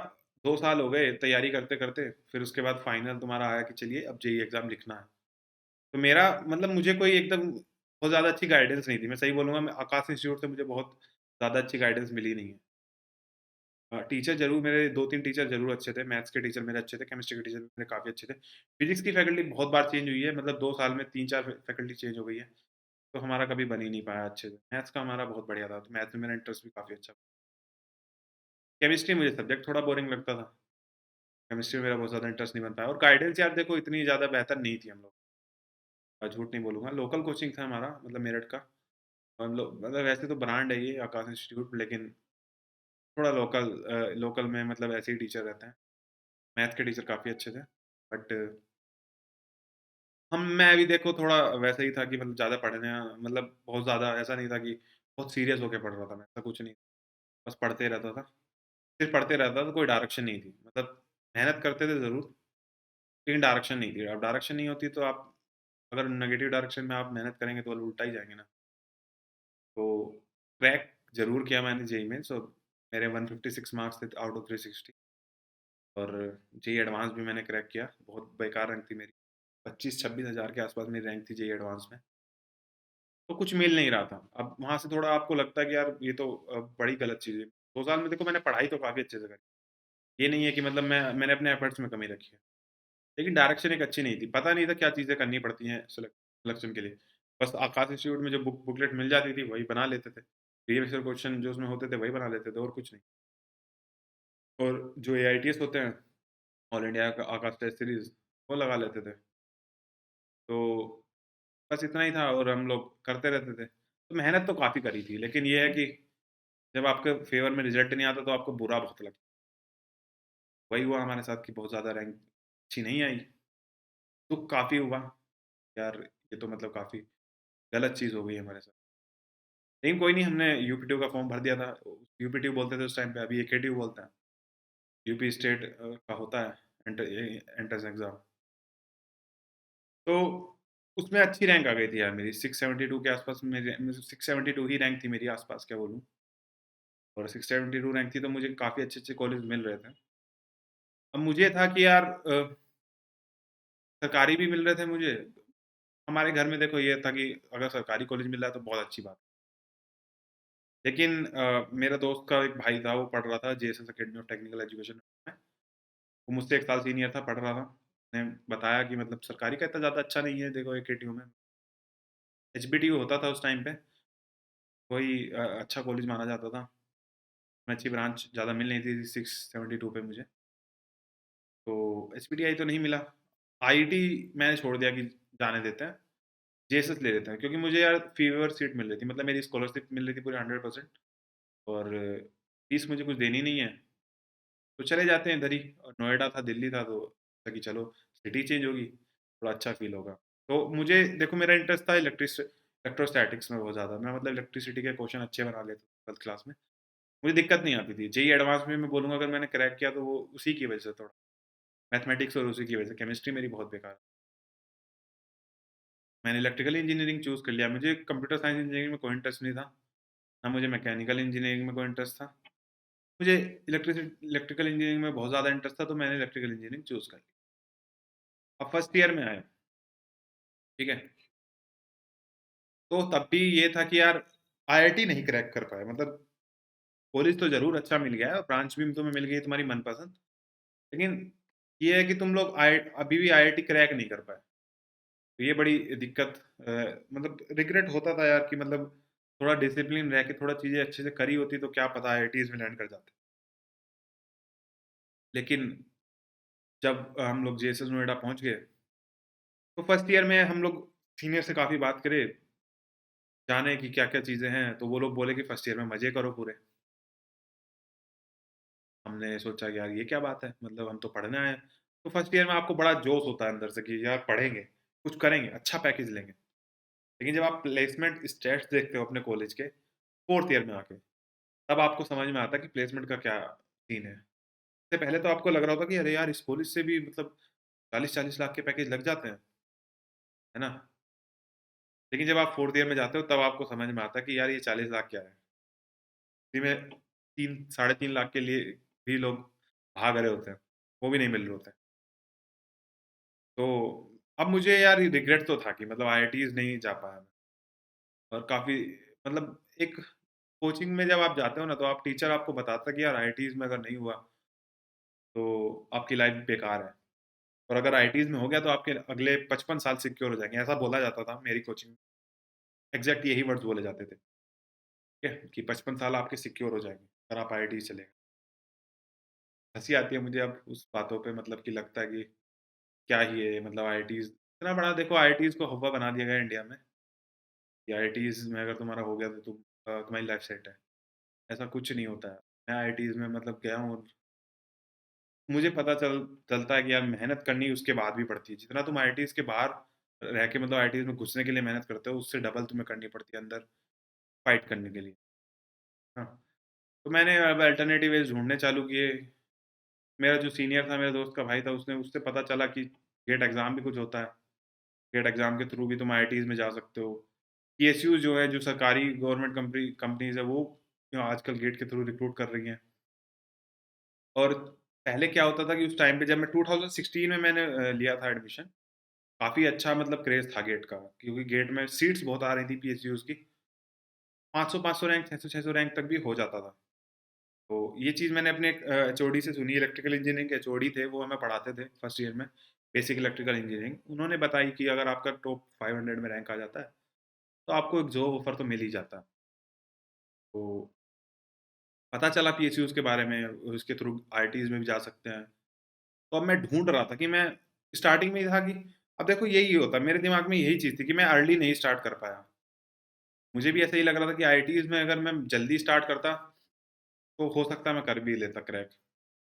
2 साल हो गए तैयारी करते-करते, फिर उसके बाद फाइनल तुम्हारा आया कि चलिए अब जेईई एग्ज़ाम लिखना है। तो मेरा मतलब मुझे कोई एकदम बहुत ज़्यादा अच्छी गाइडेंस नहीं थी। मैं सही बोलूँगा, मैं आकाश इंस्टीट्यूट से मुझे बहुत ज़्यादा अच्छी गाइडेंस मिली नहीं है। टीचर ज़रूर मेरे 2-3 टीचर ज़रूर अच्छे थे, मैथ्स के टीचर मेरे अच्छे थे, केमिस्ट्री के टीचर मेरे काफ़ी अच्छे थे। फिज़िक्स की फैकल्टी बहुत बार चेंज हुई है, मतलब 2 साल में 3-4 फैकल्टी चेंज हो गई है, तो हमारा कभी बन ही नहीं पाया अच्छे से। मैथ्स का हमारा बहुत बढ़िया था, तो मैथ्स में मेरा इंटरेस्ट भी काफ़ी अच्छा था। केमिस्ट्री मुझे सब्जेक्ट थोड़ा बोरिंग लगता था, केमिस्ट्री में मेरा बहुत ज़्यादा इंटरेस्ट नहीं बन पाया, और गाइडेंस यार देखो इतनी ज़्यादा बेहतर नहीं थी हम लोग, झूठ नहीं बोलूँगा। लोकल कोचिंग था हमारा मतलब मेरठ का, हम लोग मतलब वैसे तो ब्रांड है ये आकाश इंस्टीट्यूट, लेकिन थोड़ा लोकल में मतलब ऐसे ही टीचर रहते हैं। मैथ के टीचर काफ़ी अच्छे थे, बट मैं भी देखो थोड़ा वैसा ही था कि मतलब ज़्यादा पढ़ने, मतलब बहुत ज़्यादा ऐसा नहीं था कि बहुत सीरियस होके पढ़ रहा था मैं, ऐसा कुछ नहीं। बस पढ़ते रहता था, सिर्फ पढ़ते रहता था, कोई डायरेक्शन नहीं थी। मतलब मेहनत करते थे ज़रूर, लेकिन डायरेक्शन नहीं थी। अब डायरेक्शन नहीं होती तो आप अगर नेगेटिव डायरेक्शन में आप मेहनत करेंगे तो उल्टा ही जाएँगे ना। तो क्रैक ज़रूर किया मैंने जेईई मेंस, और मेरे 156 मार्क्स थे आउट ऑफ 360। और जेईई एडवांस भी मैंने क्रैक किया, बहुत बेकार रैंक थी मेरी। 25-26 हज़ार के आसपास मेरी रैंक थी जेईई एडवांस में। तो कुछ मिल नहीं रहा था। अब वहाँ से थोड़ा आपको लगता है कि यार ये तो बड़ी गलत चीज़ है। 2 साल में देखो मैंने पढ़ाई तो काफ़ी अच्छे से करी। ये नहीं है कि मतलब मैंने अपने एफर्ट्स में कमी रखी है। लेकिन डायरेक्शन एक अच्छी नहीं थी। पता नहीं था क्या चीज़ें करनी पड़ती हैं सिलेक्शन के लिए। बस आकाश इंस्टीट्यूट में जो बुकलेट मिल जाती थी वही बना लेते थे। प्रीवियस ईयर क्वेश्चन जो उसमें होते थे वही बना लेते थे और कुछ नहीं। और जो एआईटीएस होते हैं, ऑल इंडिया का आकाश टेस्ट सीरीज़, वो लगा लेते थे। तो बस इतना ही था और हम लोग करते रहते थे। तो मेहनत तो काफ़ी करी थी, लेकिन ये है कि जब आपके फ़ेवर में रिज़ल्ट नहीं आता तो आपको बुरा बहुत लगता है। वही हुआ हमारे साथ कि बहुत ज़्यादा रैंक अच्छी नहीं आई। दुःख काफ़ी हुआ, यार ये तो मतलब काफ़ी गलत चीज़ हो गई हमारे साथ। लेकिन कोई नहीं, हमने यूपीटीयू का फॉर्म भर दिया था। यूपीटीयू बोलते थे उस टाइम पे, अभी एकेटीयू बोलते हैं। यूपी स्टेट का होता है एंट्रेंस एग्ज़ाम। तो उसमें अच्छी रैंक आ गई थी यार मेरी, 672 के आसपास मेरी, 672 ही रैंक थी मेरी, आसपास क्या बोलूँ। और 672 रैंक थी तो मुझे काफ़ी अच्छे-अच्छे कॉलेज मिल रहे थे। अब मुझे था कि यार सरकारी भी मिल रहे थे मुझे। हमारे घर में देखो ये था कि अगर सरकारी कॉलेज मिल रहा है तो बहुत अच्छी बात है। लेकिन मेरा दोस्त का एक भाई था, वो पढ़ रहा था JSS academy of technical education में। वो मुझसे 1 साल सीनियर था, पढ़ रहा था। उसने बताया कि मतलब सरकारी का इतना ज़्यादा अच्छा नहीं है देखो एकेटीयू में। एचबीटीयू होता था उस टाइम पे, वही अच्छा कॉलेज माना जाता था। उसमें अच्छी ब्रांच ज़्यादा मिल नहीं थी 672 पे मुझे। तो एचपीटीआई तो नहीं मिला। आईटी मैंने छोड़ दिया कि जाने देते हैं, जेएसएस ले लेते हैं, क्योंकि मुझे यार फीवर सीट मिल रही थी, मतलब मेरी स्कॉलरशिप मिल रही थी पूरी 100%। और फीस मुझे कुछ देनी नहीं है, तो चले जाते हैं इधर ही। और नोएडा था, दिल्ली था, तो सोचा कि चलो सिटी चेंज होगी, थोड़ा अच्छा फील होगा। तो मुझे देखो मेरा इंटरेस्ट था इलेक्ट्रोस्टैटिक्स में बहुत ज़्यादा। मैं मतलब इलेक्ट्रिसिटी के क्वेश्चन अच्छे बना लेता 12th क्लास में। मुझे दिक्कत नहीं आती थी। जेईई एडवांस में मैं बोलूँगा अगर मैंने क्रैक किया तो वो उसी की वजह से थोड़ा, मैथमेटिक्स और उसी की वजह से। केमिस्ट्री मेरी बहुत बेकार। मैंने इलेक्ट्रिकल इंजीनियरिंग चूज़ कर लिया। मुझे कंप्यूटर साइंस इंजीनियरिंग में कोई इंटरेस्ट नहीं था, ना मुझे मैकेनिकल इंजीनियरिंग में कोई इंटरेस्ट था। मुझे इलेक्ट्रिकल इंजीनियरिंग में बहुत ज़्यादा इंटरेस्ट था, तो मैंने इलेक्ट्रिकल इंजीनियरिंग चूज़ कर ली। अब फर्स्ट ईयर में आए, ठीक है? तो तब भी ये था कि यार आईआईटी नहीं क्रैक कर पाए। मतलब कॉलेज तो ज़रूर अच्छा मिल गया है और ब्रांच भी तुम्हें मिल गई है तुम्हारी मनपसंद। लेकिन ये है कि तुम लोग आई अभी भी आईआईटी क्रैक नहीं कर पाए। तो ये बड़ी दिक्कत, मतलब रिग्रेट होता था यार कि मतलब थोड़ा डिसिप्लिन रह के थोड़ा चीज़ें अच्छे से करी होती तो क्या पता आईआईटीज़ में लैंड कर जाते। लेकिन जब हम लोग जेएसएस नोएडा पहुँच गए, तो फर्स्ट ईयर में हम लोग सीनियर से काफ़ी बात करे, जाने कि क्या-क्या चीज़ें हैं, तो वो लोग बोले कि फर्स्ट ईयर में मज़े करो पूरे। हमने सोचा कि यार ये क्या बात है, मतलब हम तो पढ़ने आए हैं। तो फर्स्ट ईयर में आपको बड़ा जोश होता है अंदर से कि यार पढ़ेंगे, कुछ करेंगे, अच्छा पैकेज लेंगे। लेकिन जब आप प्लेसमेंट स्टैट्स देखते हो अपने कॉलेज के, 4th ईयर में आके, तब आपको समझ में आता है कि प्लेसमेंट का क्या सीन है। इससे पहले तो आपको लग रहा होता कि अरे यार इस कॉलेज से भी मतलब 40-40 लाख के पैकेज लग जाते हैं, है ना? लेकिन जब आप 4th ईयर में जाते हो तब आपको समझ में आता है कि यार ये 40 लाख क्या है? इसी में 3 साढ़े 3 लाख के लिए भी लोग भाग रहे होते हैं, वो भी नहीं मिल रहे होते हैं। तो अब मुझे यार रिग्रेट तो था कि मतलब आईआईटीज़ नहीं जा पाया मैं। और काफ़ी मतलब एक कोचिंग में जब आप जाते हो ना, तो आप टीचर आपको बताता है कि यार आईआईटीज़ में अगर नहीं हुआ, तो आपकी लाइफ़ बेकार है। और अगर आईआईटीज़ में हो गया तो आपके अगले 55 साल सिक्योर हो जाएँगे, ऐसा बोला जाता था मेरी कोचिंग में। एग्ज़ैक्ट यही वर्ड्स बोले जाते थे, ठीक है? कि 55 साल आपके सिक्योर हो जाएँगे, अगर आप आईआईटी चले गए। हँसी आती है मुझे अब उस बातों पे, मतलब कि लगता है कि क्या ही है मतलब आईआईटीज़, इतना बड़ा देखो आईआईटीज़ को हौवा बना दिया गया है इंडिया में, कि आईआईटीज़ में अगर तुम्हारा हो गया तो तुम्हारी लाइफ सेट है। ऐसा कुछ नहीं होता है। मैं आईआईटीज़ में मतलब गया हूँ और मुझे पता चलता है कि यार मेहनत करनी उसके बाद भी पड़ती है। जितना तुम आईआईटीज़ के बाहर रह के मतलब आईआईटीज़ में घुसने के लिए मेहनत करते हो, उससे डबल तुम्हें करनी पड़ती है अंदर फाइट करने के लिए। हाँ, तो मैंने अब अल्टरनेटिव वेज़ ढूँढने चालू किए। मेरा जो सीनियर था, मेरे दोस्त का भाई था, उसने उससे पता चला कि गेट एग्ज़ाम भी कुछ होता है। गेट एग्ज़ाम के थ्रू भी तुम आईआईटीज़ में जा सकते हो। पीएसयू जो है, जो सरकारी गवर्नमेंट कंपनीज़ है, वो आजकल गेट के थ्रू रिक्रूट कर रही हैं। और पहले क्या होता था कि उस टाइम पे जब मैं 2016 में मैंने लिया था एडमिशन, काफ़ी अच्छा मतलब क्रेज़ था गेट का, क्योंकि गेट में सीट्स बहुत आ रही थी पीएसयूज़ की। 500-500 रैंक, 600-600 रैंक तक भी हो जाता था। तो ये चीज़ मैंने अपने एचओडी से सुनी, इलेक्ट्रिकल इंजीनियरिंग के एचओडी थे, वो हमें पढ़ाते थे फर्स्ट ईयर में, बेसिक इलेक्ट्रिकल इंजीनियरिंग। उन्होंने बताई कि अगर आपका टॉप 500 में रैंक आ जाता है, तो आपको एक जॉब ऑफर तो मिल ही जाता है। तो पता चला पीएसयूज़ के बारे में, उसके थ्रू आईआईटीज़ में भी जा सकते हैं। तो अब मैं ढूँढ रहा था कि मैं स्टार्टिंग में ही था कि अब देखो यही होता है, मेरे दिमाग में यही चीज़ थी कि मैं अर्ली नहीं स्टार्ट कर पाया। मुझे भी ऐसा ही लग रहा था कि आईआईटीज़ में अगर मैं जल्दी स्टार्ट करता, तो हो सकता है मैं कर भी लेता क्रैक।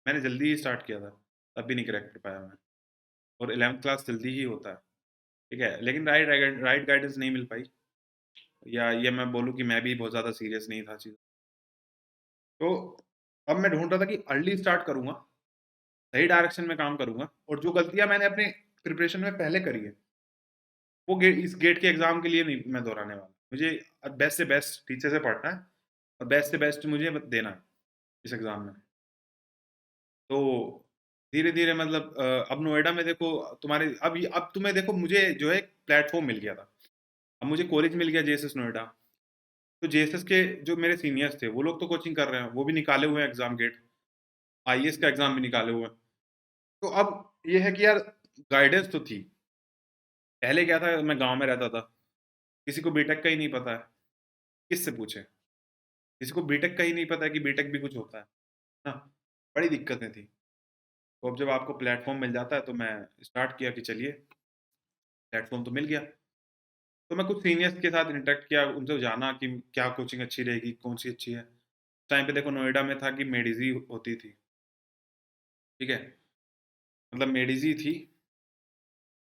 मैंने जल्दी ही स्टार्ट किया था, तब भी नहीं क्रैक कर पाया मैं। और 11th क्लास जल्दी ही होता है, ठीक है? लेकिन राइट गाइडेंस नहीं मिल पाई, या ये मैं बोलूँ कि मैं भी बहुत ज़्यादा सीरियस नहीं था चीज़। तो अब मैं ढूँढ रहा था कि अर्ली स्टार्ट करूँगा, सही डायरेक्शन में काम करूँगा, और जो गलतियाँ मैंने अपने प्रिपरेशन में पहले करी है, वो इस गेट के एग्ज़ाम के लिए नहीं मैं दोहराने वाला। मुझे बेस्ट से बेस्ट टीचर से पढ़ना है, और बेस्ट से बेस्ट मुझे देना है इस एग्ज़ाम में। तो धीरे-धीरे मतलब अब नोएडा में देखो, तुम्हारे अब तुम्हें देखो, मुझे जो है एक प्लेटफ़ॉर्म मिल गया था। अब मुझे कॉलेज मिल गया जेएसएस नोएडा। तो जेएसएस के जो मेरे सीनियर्स थे, वो लोग तो कोचिंग कर रहे हैं, वो भी निकाले हुए हैं एग्ज़ाम गेट, आईएएस का एग्ज़ाम भी निकाले हुए हैं। तो अब ये है कि यार गाइडेंस तो थी। पहले क्या था, मैं गाँव में रहता था, किसी को बीटेक का ही नहीं पता है, किससे पूछे? किसी को बीटेक का ही नहीं पता है कि बीटेक भी कुछ होता है ना? बड़ी दिक्कतें थी। तो अब जब आपको प्लेटफ़ॉर्म मिल जाता है, तो मैं स्टार्ट किया कि चलिए, प्लेटफ़ॉर्म तो मिल गया। तो मैं कुछ सीनियर्स के साथ इंटरैक्ट किया, उनसे जाना कि क्या कोचिंग अच्छी रहेगी, कौन-सी अच्छी है। उस टाइम पे देखो नोएडा में था कि मेडिज़ी होती थी, ठीक है? मतलब मेडिज़ी थी,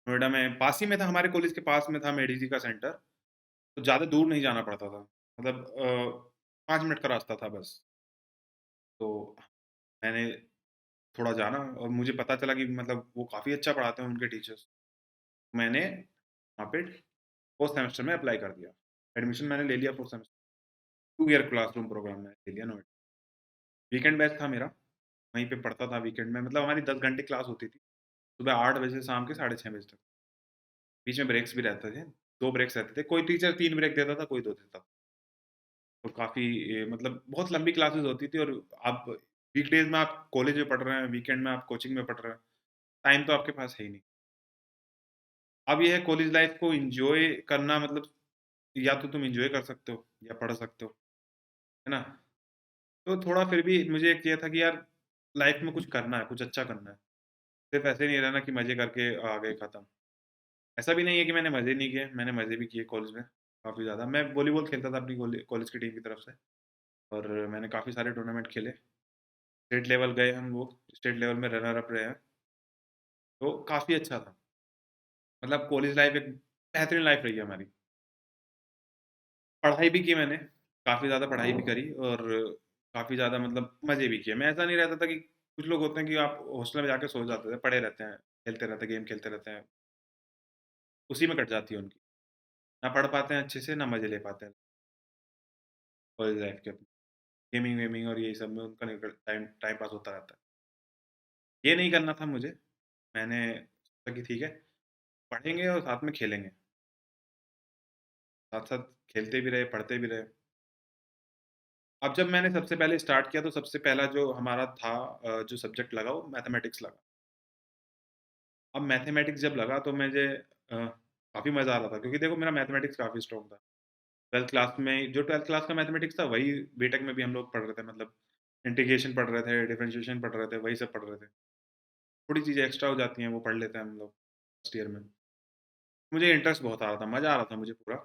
नोएडा में पास ही में था, हमारे कॉलेज के पास में था मेडिज़ी का सेंटर, तो ज़्यादा दूर नहीं जाना पड़ता था। मतलब 5 मिनट का रास्ता था बस। तो मैंने थोड़ा जाना और मुझे पता चला कि मतलब वो काफ़ी अच्छा पढ़ाते हैं उनके टीचर्स। मैंने वहाँ पे 4th सेमेस्टर में अप्लाई कर दिया। एडमिशन मैंने ले लिया 4th semester, 2 year classroom programme में ले लिया नोएडा। वीकेंड बैच था मेरा, वहीं पे पढ़ता था वीकेंड में, मतलब हमारी 10 घंटे क्लास होती थी। सुबह 8 बजे से शाम के साढ़े 6 बजे तक। बीच में ब्रेक्स भी रहते थे, 2 ब्रेक्स रहते थे। कोई टीचर 3 ब्रेक देता था, कोई 2 देता था। तो काफ़ी मतलब बहुत लंबी क्लासेस होती थी, और आप वीकडेज़ में आप कॉलेज में पढ़ रहे हैं, वीकेंड में आप कोचिंग में पढ़ रहे हैं, टाइम तो आपके पास है ही नहीं। अब ये है कॉलेज लाइफ़ को एन्जॉय करना, मतलब या तो तुम एन्जॉय कर सकते हो या पढ़ सकते हो, है ना? तो थोड़ा फिर भी मुझे एक ये था कि यार लाइफ़ में कुछ करना है, कुछ अच्छा करना है। सिर्फ़ ऐसे नहीं रहना कि मज़े करके आ गए खत्म। ऐसा भी नहीं है कि मैंने मज़े नहीं किए, मैंने मज़े भी किए कॉलेज में काफ़ी ज़्यादा। मैं वॉलीबॉल खेलता था अपनी कॉलेज की टीम की तरफ से, और मैंने काफ़ी सारे टूर्नामेंट खेले। स्टेट लेवल गए हम लोग, स्टेट लेवल में रनर अप रहे हैं, तो काफ़ी अच्छा था। मतलब कॉलेज लाइफ़ एक बेहतरीन लाइफ़ रही है हमारी। पढ़ाई भी की मैंने, काफ़ी ज़्यादा पढ़ाई भी करी, और काफ़ी ज़्यादा मतलब मज़े भी किए। मैं ऐसा नहीं रहता था कि कुछ लोग होते हैं कि आप हॉस्टल में जाके सो जाते थे, पड़े रहते हैं, खेलते रहते हैं, गेम खेलते रहते हैं, उसी में कट जाती है उनकी। ना पढ़ पाते हैं अच्छे से, ना मज़े ले पाते हैं कॉलेज लाइफ़ के अपने। गेमिंग-वेमिंग और यही सब में उनका निकल टाइम टाइम पास होता रहता है। ये नहीं करना था मुझे, मैंने सोचा कि ठीक है, पढ़ेंगे और साथ में खेलेंगे। साथ-साथ खेलते भी रहे, पढ़ते भी रहे। अब जब मैंने सबसे पहले स्टार्ट किया, तो सबसे पहला जो हमारा था जो सब्जेक्ट लगा, वो मैथमेटिक्स लगा। अब मैथमेटिक्स जब लगा, तो मुझे काफ़ी मज़ा आ रहा था, क्योंकि देखो मेरा मैथमेटिक्स काफ़ी स्ट्रॉन्ग था। 12th क्लास में जो 12th क्लास का मैथमेटिक्स था, वही बीटेक में भी हम लोग पढ़ रहे थे, मतलब इंटीग्रेशन पढ़ रहे थे, डिफरेंशिएशन पढ़ रहे थे, वही सब पढ़ रहे थे। थोड़ी चीज़ें एक्स्ट्रा हो जाती हैं, वो पढ़ लेते हैं हम लोग फर्स्ट ईयर में। मुझे इंटरेस्ट बहुत आ रहा था, मज़ा आ रहा था मुझे पूरा।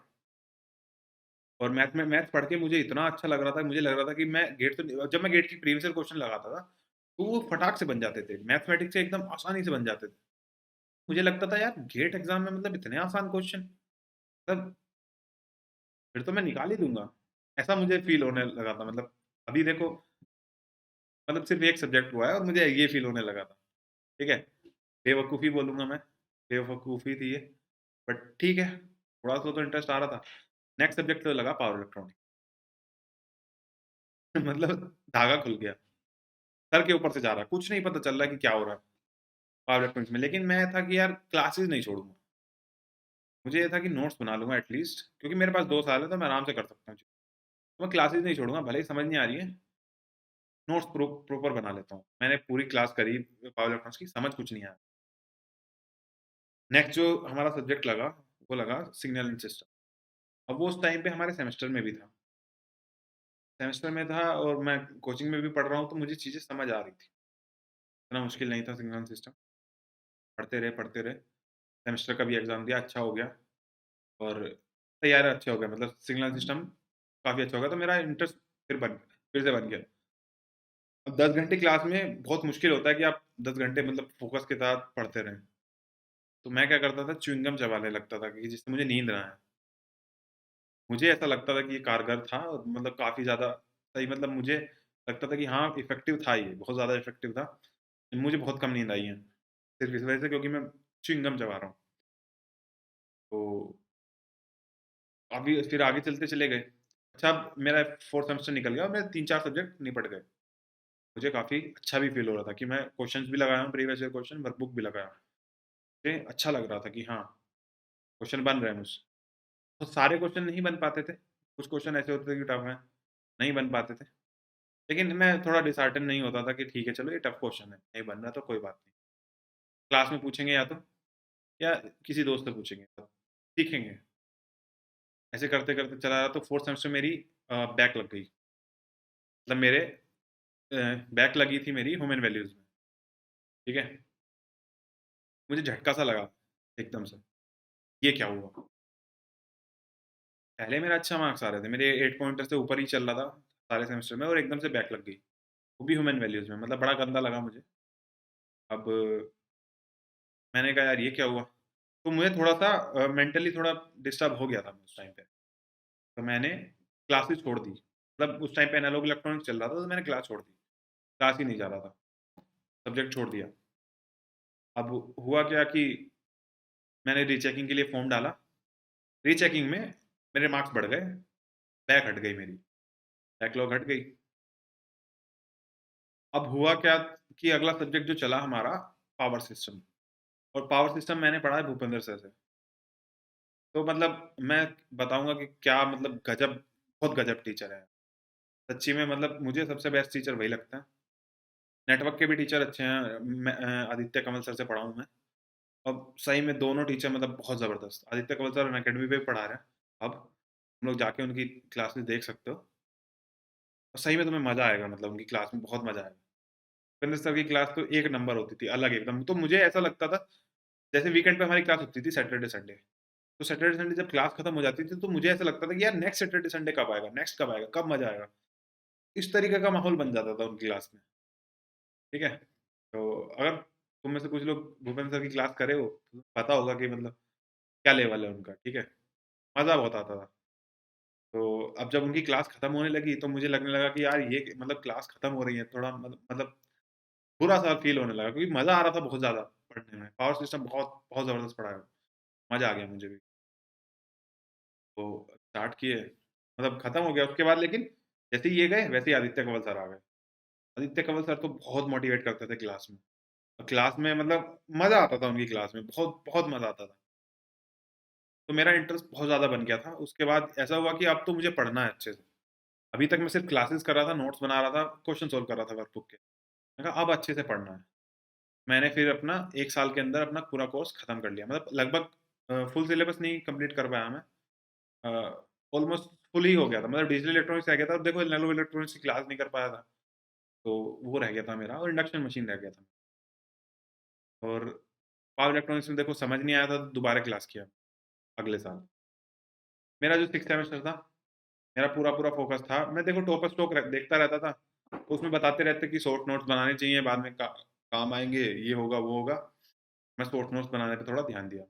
और मैथ्स पढ़ के मुझे इतना अच्छा लग रहा था, मुझे लग रहा था कि मैं गेट तो जब मैं गेट की प्रीवियस ईयर क्वेश्चन लगाता था, तो वो फटाक से बन जाते थे। मैथमेटिक्स से एकदम आसानी से बन जाते थे। मुझे लगता था यार गेट एग्ज़ाम में मतलब इतने आसान क्वेश्चन, मतलब फिर तो मैं निकाल ही दूँगा। ऐसा मुझे फ़ील होने लगा था मतलब अभी देखो मतलब सिर्फ़ एक सब्जेक्ट हुआ है और मुझे ये फ़ील होने लगा था। ठीक है? बेवकूफ़ी बोलूँगा मैं, बेवकूफ़ी थी ये, बट ठीक है, थोड़ा-सा तो इंटरेस्ट आ रहा था। नेक्स्ट सब्जेक्ट तो लगा पावर इलेक्ट्रॉनिक्स। मतलब धागा खुल गया। सर के ऊपर से जा रहा है, कुछ नहीं पता चल रहा है कि क्या हो रहा है पावर इलेक्ट्रॉनिक्स में। लेकिन मैं था कि यार क्लासेस नहीं छोड़ूँगा। मुझे ये था कि नोट्स बना लूँगा एटलीस्ट क्योंकि मेरे पास 2 साल है तो मैं आराम से कर सकता हूँ। तो मैं क्लासेस नहीं छोड़ूँगा, भले ही समझ नहीं आ रही है, नोट्स प्रॉपर बना लेता हूँ। मैंने पूरी क्लास करी पावर इलेक्ट्रॉनिक्स की, समझ कुछ नहीं आया। नेक्स्ट जो हमारा सब्जेक्ट लगा, वो लगा सिग्नल एंड सिस्टम। अब वो उस टाइम पे हमारे सेमेस्टर में भी था। सेमेस्टर में था और मैं कोचिंग में भी पढ़ रहा हूँ, तो मुझे चीज़ें समझ आ रही थी। इतना मुश्किल नहीं था सिग्नल सिस्टम। पढ़ते रहे। सेमेस्टर का भी एग्ज़ाम दिया, अच्छा हो गया और तैयार अच्छा हो गया मतलब सिग्नल सिस्टम काफ़ी अच्छा हो गया, तो मेरा इंटरेस्ट फिर से बन गया। अब 10 घंटे क्लास में बहुत मुश्किल होता है कि आप 10 घंटे मतलब फ़ोकस के साथ पढ़ते रहें। तो मैं क्या करता था च्युइंगम चबाने लगता था कि जिससे मुझे नींद ना आए। मुझे ऐसा लगता था कि ये कारगर था और मतलब काफ़ी ज़्यादा सही मतलब मुझे लगता था कि हाँ, इफ़ेक्टिव था ये, बहुत ज़्यादा इफ़ेक्टिव था। मुझे बहुत कम नींद आई है, सिर्फ़ इस वजह से क्योंकि मैं च्युइंगम चबा रहा हूँ। तो अभी फिर आगे चलते चले गए। अच्छा अब मेरा 4th सेमेस्टर निकल गया और मेरे 3-4 सब्जेक्ट निपट गए। मुझे काफ़ी अच्छा भी फ़ील हो रहा था कि मैं क्वेश्चन्स भी लगाया हूँ, प्रीवियस ईयर क्वेश्चन, वर्कबुक भी लगाया। मुझे अच्छा लग रहा था कि हाँ, क्वेश्चन बन रहे हैं मुझसे। तो सारे क्वेश्चन नहीं बन पाते थे। कुछ क्वेश्चन ऐसे होते थे कि टफ हैं, नहीं बन पाते थे। लेकिन मैं थोड़ा डिसहार्टन नहीं होता था कि ठीक है चलो ये टफ क्वेश्चन है, नहीं बन रहा तो कोई बात नहीं। क्लास में पूछेंगे या किसी दोस्त से पूछेंगे, सीखेंगे। ऐसे करते-करते चला रहा तो 4th सेमेस्टर मेरी बैक लग गई। मतलब मेरे बैक लगी थी मेरी ह्यूमन वैल्यूज़ में, ठीक है? मुझे झटका सा लगा एकदम से, ये क्या हुआ? पहले मेरा अच्छा मार्क्स आ रहे थे, मेरे 8 पॉइंटर से ऊपर ही चल रहा था सारे सेमेस्टर में और एकदम से बैक लग गई। वो भी ह्यूमन वैल्यूज़ में, मतलब बड़ा गंदा लगा मुझे। अब मैंने कहा यार ये क्या हुआ? तो मुझे थोड़ा-सा मेंटली थोड़ा डिस्टर्ब हो गया था उस टाइम पे। तो मैंने क्लासेस छोड़ दी। मतलब उस टाइम पे एनालॉग इलेक्ट्रॉनिक्स चल रहा था तो मैंने क्लास छोड़ दी। क्लास ही नहीं जा रहा था, सब्जेक्ट छोड़ दिया। अब हुआ क्या कि मैंने रीचेकिंग के लिए फ़ॉर्म डाला। रीचेकिंग में मेरे मार्क्स बढ़ गए, बैक हट गई मेरी, बैकलॉग हट गई। अब हुआ क्या कि अगला सब्जेक्ट जो चला हमारा पावर सिस्टम और पावर सिस्टम मैंने पढ़ा है भूपेंद्र सर से। तो मतलब मैं बताऊँगा कि क्या मतलब गज़ब बहुत गज़ब टीचर है। सच्ची में मतलब मुझे सबसे बेस्ट टीचर वही लगता है। नेटवर्क के भी टीचर अच्छे हैं। आदित्य कंवल सर से पढ़ा हूँ मैं। अब सही में दोनों टीचर मतलब बहुत ज़बरदस्त। आदित्य कंवल सर अनअकैडमी पे भी पढ़ा रहे हैं अब। हम लोग जाके उनकी क्लासेस देख सकते हो और सही में तुम्हें मज़ा आएगा मतलब उनकी क्लास में बहुत मज़ा आएगा। उपेंद्र सर की क्लास तो एक नंबर होती थी, अलग एकदम। तो मुझे ऐसा लगता था जैसे वीकेंड पे हमारी क्लास होती थी सैटरडे संडे। तो सैटरडे संडे जब क्लास खत्म हो जाती थी तो मुझे ऐसा लगता था कि यार नेक्स्ट सैटरडे संडे कब आएगा? नेक्स्ट कब आएगा? कब मज़ा आएगा? इस तरीके का माहौल बन जाता था उनकी क्लास में, ठीक है? तो अगर तुम में से कुछ लोग भूपेंद्र सर की क्लास करे हो, तो पता होगा कि मतलब क्या लेवल है उनका, ठीक है? मज़ा बहुत आता था। तो अब जब उनकी क्लास खत्म होने लगी तो मुझे लगने लगा कि यार ये मतलब क्लास खत्म हो रही है, थोड़ा मतलब बुरा-सा फ़ील होने लगा क्योंकि मज़ा आ रहा था बहुत ज़्यादा पढ़ने में। पावर सिस्टम बहुत बहुत ज़बरदस्त पढ़ाया। मज़ा आ गया मुझे भी। तो स्टार्ट किए, मतलब खत्म हो गया उसके बाद लेकिन जैसे ही ये गए वैसे ही आदित्य कंवल सर आ गए। आदित्य कंवल सर तो बहुत मोटिवेट करते थे क्लास में। क्लास में मतलब मज़ा आता था उनकी क्लास में, बहुत बहुत मज़ा आता था। तो मेरा इंटरेस्ट बहुत ज़्यादा बन गया था। उसके बाद ऐसा हुआ कि अब तो मुझे पढ़ना है अच्छे से। अभी तक मैं सिर्फ़ क्लासेस कर रहा था, नोट्स बना रहा था, क्वेश्चन सॉल्व कर रहा था वर्कबुक के। मैंने कहा अब अच्छे से पढ़ना है। मैंने फिर अपना 1 साल के अंदर अपना पूरा कोर्स खत्म कर लिया। मतलब लगभग फुल सिलेबस नहीं कंप्लीट कर पाया मैं। ऑलमोस्ट फुल ही हो गया था। मतलब डिजिटल इलेक्ट्रॉनिक्स रह गया था और देखो नैनो इलेक्ट्रॉनिक्स की क्लास नहीं कर पाया था। तो वो रह गया था मेरा और इंडक्शन मशीन रह गया था। और पावर इलेक्ट्रॉनिक्स में देखो समझ नहीं आया था तो दोबारा क्लास किया अगले साल। मेरा जो 6th सेमेस्टर था मेरा पूरा फोकस था, मैं देखो टॉपर स्टॉक देखता रहता था, तो उसमें बताते रहते कि शॉर्ट नोट्स बनाने चाहिए, बाद में काम आएंगे, ये होगा वो होगा। मैं शॉर्ट नोट्स बनाने पे थोड़ा ध्यान दिया।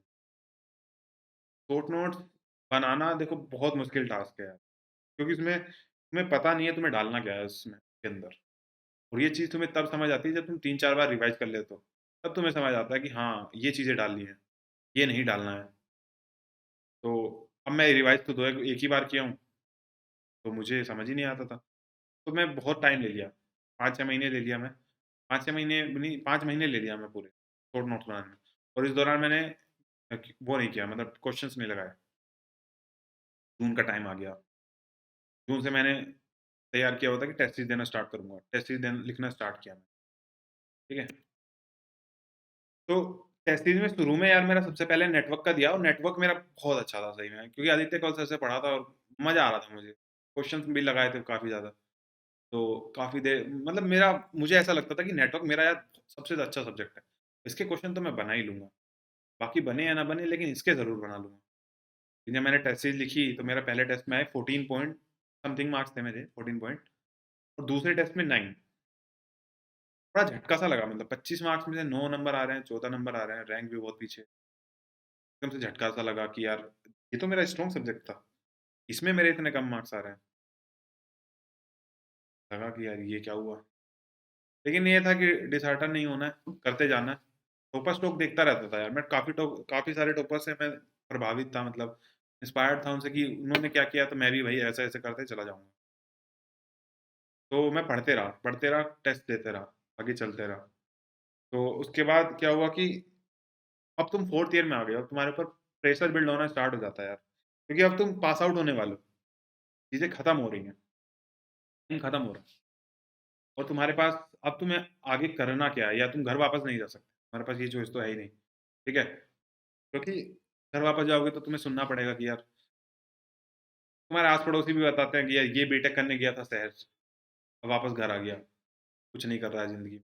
शॉर्ट नोट्स बनाना देखो बहुत मुश्किल टास्क है यार, क्योंकि इसमें तुम्हें पता नहीं है तुम्हें डालना क्या है उसमें के अंदर। और ये चीज़ तुम्हें तब समझ आती है जब तुम 3-4 बार रिवाइज कर लेते हो, तब तुम्हें समझ आता है कि हाँ ये चीज़ें डालनी है, ये नहीं डालना है। तो अब मैं रिवाइज तो दो एक ही बार किया हूँ, तो मुझे समझ ही नहीं आता था। तो मैं बहुत टाइम ले लिया, 5-6 महीने ले लिया मैं, 5-6 महीने नहीं, 5 महीने ले लिया मैं पूरे शॉर्ट नोट्स बनाने में। और इस दौरान मैंने वो नहीं किया, मतलब क्वेश्चंस नहीं लगाए। जून का टाइम आ गया, जून से मैंने तैयार किया हुआ था कि टेस्ट सीरीज देना स्टार्ट करूंगा, टेस्ट सीरीज लिखना स्टार्ट किया मैं। ठीक है। तो टेस्ट सीरीज में शुरू में यार मेरा सबसे पहले नेटवर्क का दिया, और नेटवर्क मेरा बहुत अच्छा था सही में, क्योंकि आदित्य कौल सर से पढ़ा था और मजा आ रहा था मुझे। क्वेश्चंस भी लगाए थे काफी ज्यादा। तो काफी देर मतलब मेरा, मुझे ऐसा लगता था कि नेटवर्क मेरा यार सबसे अच्छा सब्जेक्ट है, इसके क्वेश्चन तो मैं बना ही लूंगा, बाकी बने या ना बने लेकिन इसके जरूर बना लूंगा। जब मैंने टेस्ट सीरीज लिखी तो मेरा पहले टेस्ट में आए 14 पॉइंट समथिंग मार्क्स थे मेरे, 14 पॉइंट। और दूसरे टेस्ट में 9। बड़ा झटका सा लगा, मतलब 25 मार्क्स में से 9 नंबर आ रहे हैं, 14 नंबर आ रहे हैं, रैंक भी बहुत पीछे। एकदम से झटका सा लगा कि यार ये तो मेरा स्ट्रॉन्ग सब्जेक्ट था, इसमें मेरे इतने कम मार्क्स आ रहे हैं। लगा कि यार ये क्या हुआ। लेकिन ये था कि डिसहार्टन नहीं होना है, करते जाना है। टोपा स्टोक देखता रहता था यार मैं, काफी सारे टोपर से मैं प्रभावित था, मतलब इंस्पायर्ड था उनसे कि उन्होंने क्या किया तो मैं भी भाई ऐसे ऐसे करते चला जाऊंगा। तो मैं पढ़ते रहा, टेस्ट देते रहा, आगे चलते रहा। तो उसके बाद क्या हुआ कि अब तुम फोर्थ ईयर में आ गए हो, अब तुम्हारे ऊपर प्रेशर बिल्ड होना स्टार्ट हो जाता है यार, क्योंकि अब तुम पास आउट होने वाले हो, चीजें खत्म हो रही हैं, टाइम खत्म हो रहा है। और तुम्हारे पास अब तुम्हें आगे करना क्या है, या तुम घर वापस नहीं जा सकते, तुम्हारे पास ये चॉइस तो है ही नहीं। ठीक है। क्योंकि घर वापस जाओगे तो तुम्हें सुनना पड़ेगा कि यार, तुम्हारे आस पड़ोसी भी बताते हैं कि यार ये बीटेक करने गया था शहर से, अब वापस घर आ गया, कुछ नहीं कर रहा है जिंदगी में।